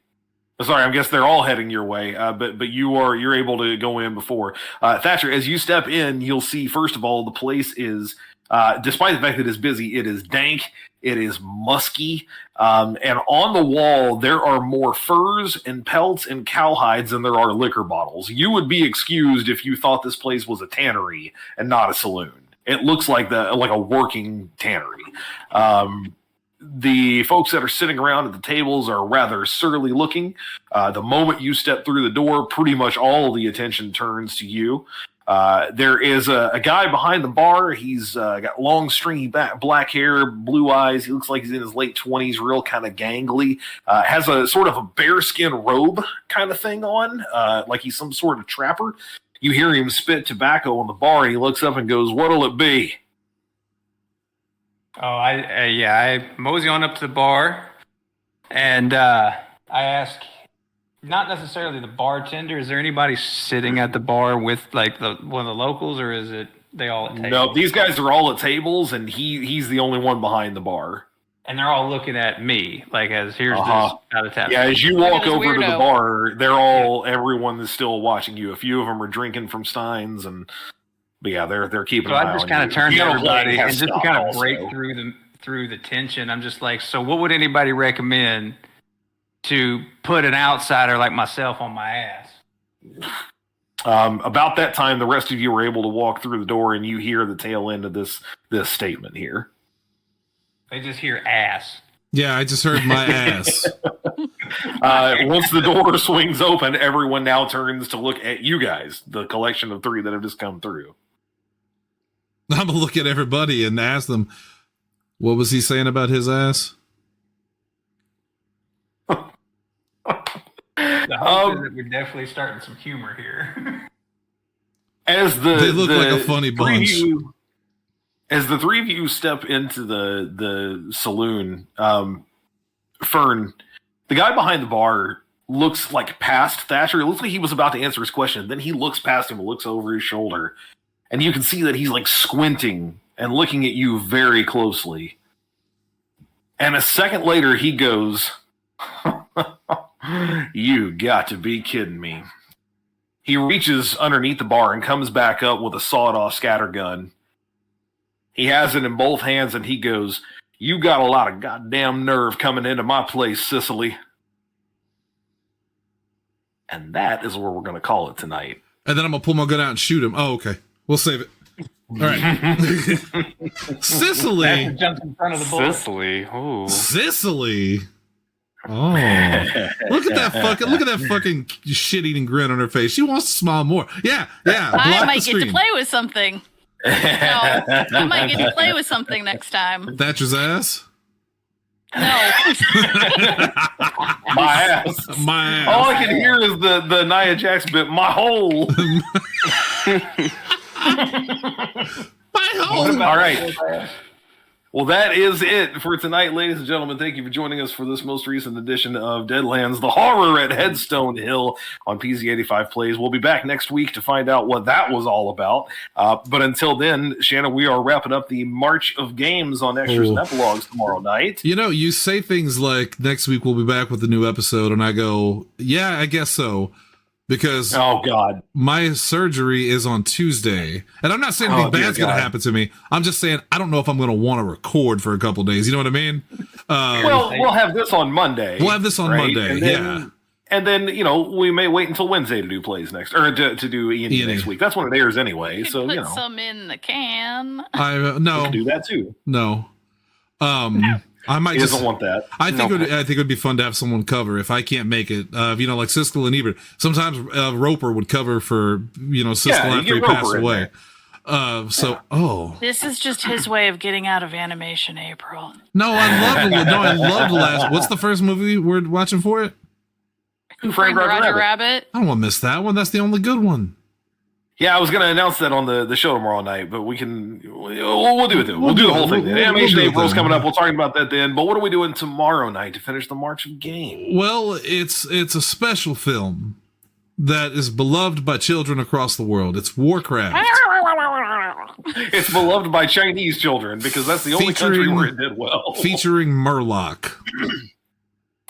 Sorry, I guess they're all heading your way, but you're able to go in before. Thatcher, as you step in, you'll see, first of all, the place is, despite the fact that it's busy, it is dank, it is musky, and on the wall, there are more furs and pelts and cowhides than there are liquor bottles. You would be excused if you thought this place was a tannery and not a saloon. It looks like a working tannery. The folks that are sitting around at the tables are rather surly looking. The moment you step through the door, pretty much all the attention turns to you. There is a guy behind the bar. He's got long, stringy black hair, blue eyes. He looks like he's in his late 20s, real kind of gangly. Has a sort of a bearskin robe kind of thing on, like he's some sort of trapper. You hear him spit tobacco on the bar, and he looks up and goes, "What'll it be?" Oh, I mosey on up to the bar, and I ask, Not necessarily the bartender. Is there anybody sitting at the bar with like one of the locals, or is it they all at tables? No, these guys are all at tables, and he's the only one behind the bar. And they're all looking at me, like as here's this out of tap. Yeah, as you walk this over to the weirdo. bar, everyone is still watching you. A few of them are drinking from steins, but yeah, they're keeping. So an eye I just on kind you. of turned to Piano everybody playing and has just to stopped kind of also. break through the tension. I'm just like, so what would anybody recommend to put an outsider like myself on my ass? About that time, the rest of you were able to walk through the door, and you hear the tail end of this statement here. They just hear ass. Yeah, I just heard my ass. Once the door swings open, everyone now turns to look at you guys, the collection of three that have just come through. I'm gonna look at everybody and ask them, what was he saying about his ass? The hope is that we're definitely starting some humor here. As They look like a funny bunch. As the three of you step into the saloon, Fern, the guy behind the bar, looks like past Thatcher. It looks like he was about to answer his question. Then he looks past him and looks over his shoulder. And you can see that he's like squinting and looking at you very closely. And a second later, he goes, "You got to be kidding me." He reaches underneath the bar and comes back up with a sawed-off scattergun. He has it in both hands, and he goes, "You got a lot of goddamn nerve coming into my place, Sicily." And that is where we're going to call it tonight. And then I'm gonna pull my gun out and shoot him. Oh, okay. We'll save it. All right. Sicily. Jumps in front of the bullet. Sicily. Ooh. Sicily. Oh, look at that fucking shit-eating grin on her face. She wants to smile more. Yeah. I block might the get to screen. play with something. No, I might get to play with something next time. Thatcher's ass. No. My ass. My ass. All I can hear is the Nia Jax bit, my hole. My hole. All right. Well, that is it for tonight, ladies and gentlemen. Thank you for joining us for this most recent edition of Deadlands, the horror at Headstone Hill on PZ85 Plays. We'll be back next week to find out what that was all about. But until then, Shannon, we are wrapping up the March of Games on Extras and Epilogues tomorrow night. You know, you say things like, next week we'll be back with a new episode, and I go, yeah, I guess so. Because Oh, God. my surgery is on Tuesday. And I'm not saying anything dear bad's going to God. happen to me. I'm just saying, I don't know if I'm going to want to record for a couple days. You know what I mean? Well, we'll have this on Monday. We'll have this on right? Monday, And then, yeah. And then, we may wait until Wednesday to do plays next, or to do E&E E&E. next week. That's when it airs anyway, You could so, put some in the can. no, do that too. no. I might He just doesn't want that. I think it would be fun to have someone cover if I can't make it. Like Siskel and Ebert. Sometimes Roper would cover for Siskel you after get he Roper passed in away. there. This is just his way of getting out of animation, April. I love the last. What's the first movie we're watching for it? Who Framed Roger Rabbit. I don't want to miss that one. That's the only good one. Yeah, I was going to announce that on the show tomorrow night, but we'll do it then. We'll do the whole thing then. Animation we'll do it April's then. coming up. We'll talk about that then. But what are we doing tomorrow night to finish the March of Games? Well, it's a special film that is beloved by children across the world. It's Warcraft. It's beloved by Chinese children because that's the only country Featuring- where it did well. Featuring Murloc.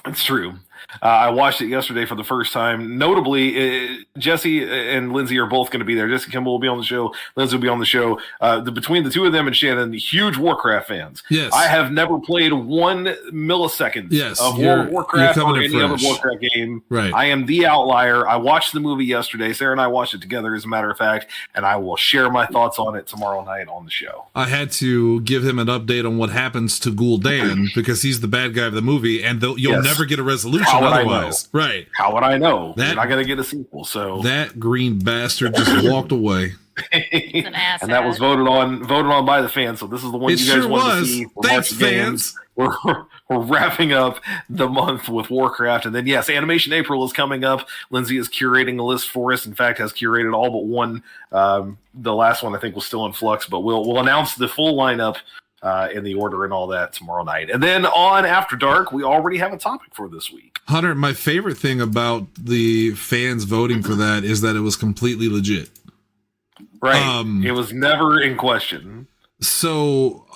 It's true. I watched it yesterday for the first time. Notably, Jesse and Lindsay are both going to be there. Jesse Kimball will be on the show. Lindsay will be on the show. Between the two of them and Shannon, huge Warcraft fans. Yes. I have never played 1 millisecond Yes, of you're- World of Warcraft you're coming or in any other fresh. Warcraft game. Right. I am the outlier. I watched the movie yesterday. Sarah and I watched it together, as a matter of fact, and I will share my thoughts on it tomorrow night on the show. I had to give him an update on what happens to Gul'dan because he's the bad guy of the movie, and you'll Yes. never get a resolution How would I otherwise. Right. How would I know? That- You're not going to get a sequel, so That green bastard just walked away. He's an ass. and that was voted on by the fans. So this is the one It you guys sure wanted was. to see. for Thanks, March Games. We're wrapping up the month with Warcraft, and then yes, Animation April is coming up. Lindsay is curating a list for us. In fact, has curated all but one. The last one I think was still in flux, but we'll announce the full lineup in the order and all that tomorrow night. And then on After Dark, we already have a topic for this week. Hunter, my favorite thing about the fans voting for that is that it was completely legit. Right. It was never in question. So,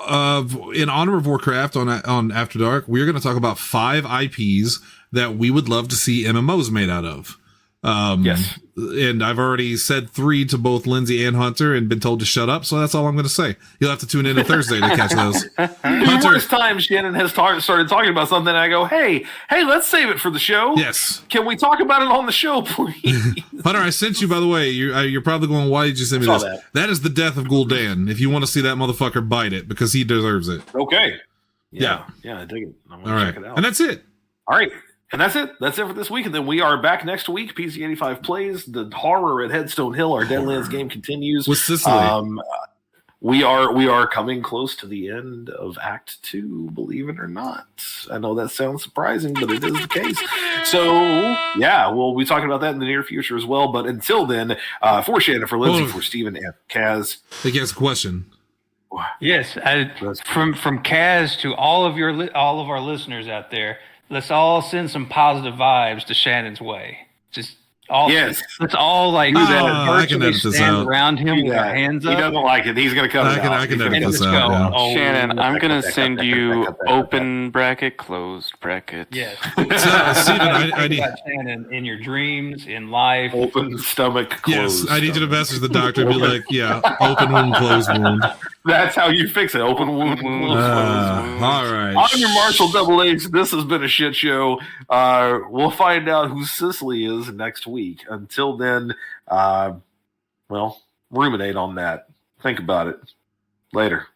in honor of Warcraft on After Dark, we're going to talk about 5 IPs that we would love to see MMOs made out of. Yes. And I've already said 3 to both Lindsay and Hunter and been told to shut up, so that's all I'm going to say. You'll have to tune in on Thursday to catch those. Numerous times Shannon has started talking about something, and I go, hey, let's save it for the show. Yes. Can we talk about it on the show, please? Hunter, I sent you, by the way, you're probably going, why did you send me this? That is the death of Gul'dan. If you want to see that motherfucker, bite it, because he deserves it. Okay. Yeah, I dig it. I'm all going to check right. it out. And that's it. All right. And that's it. That's it for this week. And then we are back next week. PZ85 plays. The horror at Headstone Hill, our Deadlands game, continues. With Sicily. We are coming close to the end of Act 2, believe it or not. I know that sounds surprising, but it is the case. So, yeah, we'll be talking about that in the near future as well. But until then, for Shannon, for Lindsay, for Steven, and Kaz. I guess question. Yes, from Kaz to all of our listeners out there, let's all send some positive vibes to Shannon's way. Just all. Yes. Let's all I can virtually edit this stand out. around him with our hands up. He doesn't like it. He's going to cut it out. I can edit Let's this go. out. Yeah. Oh, Shannon, I'm going to send you open bracket, closed bracket. Yes. Steven, I need about Shannon in your dreams, in life. Open stomach, closed. Yes, I need you to message the doctor and be like, yeah, open wound, closed wound. That's how you fix it. Open wound, closed wound. All right. I'm your Marshall Double H. This has been a shit show. We'll find out who Sicily is next week. Until then, ruminate on that. Think about it. Later.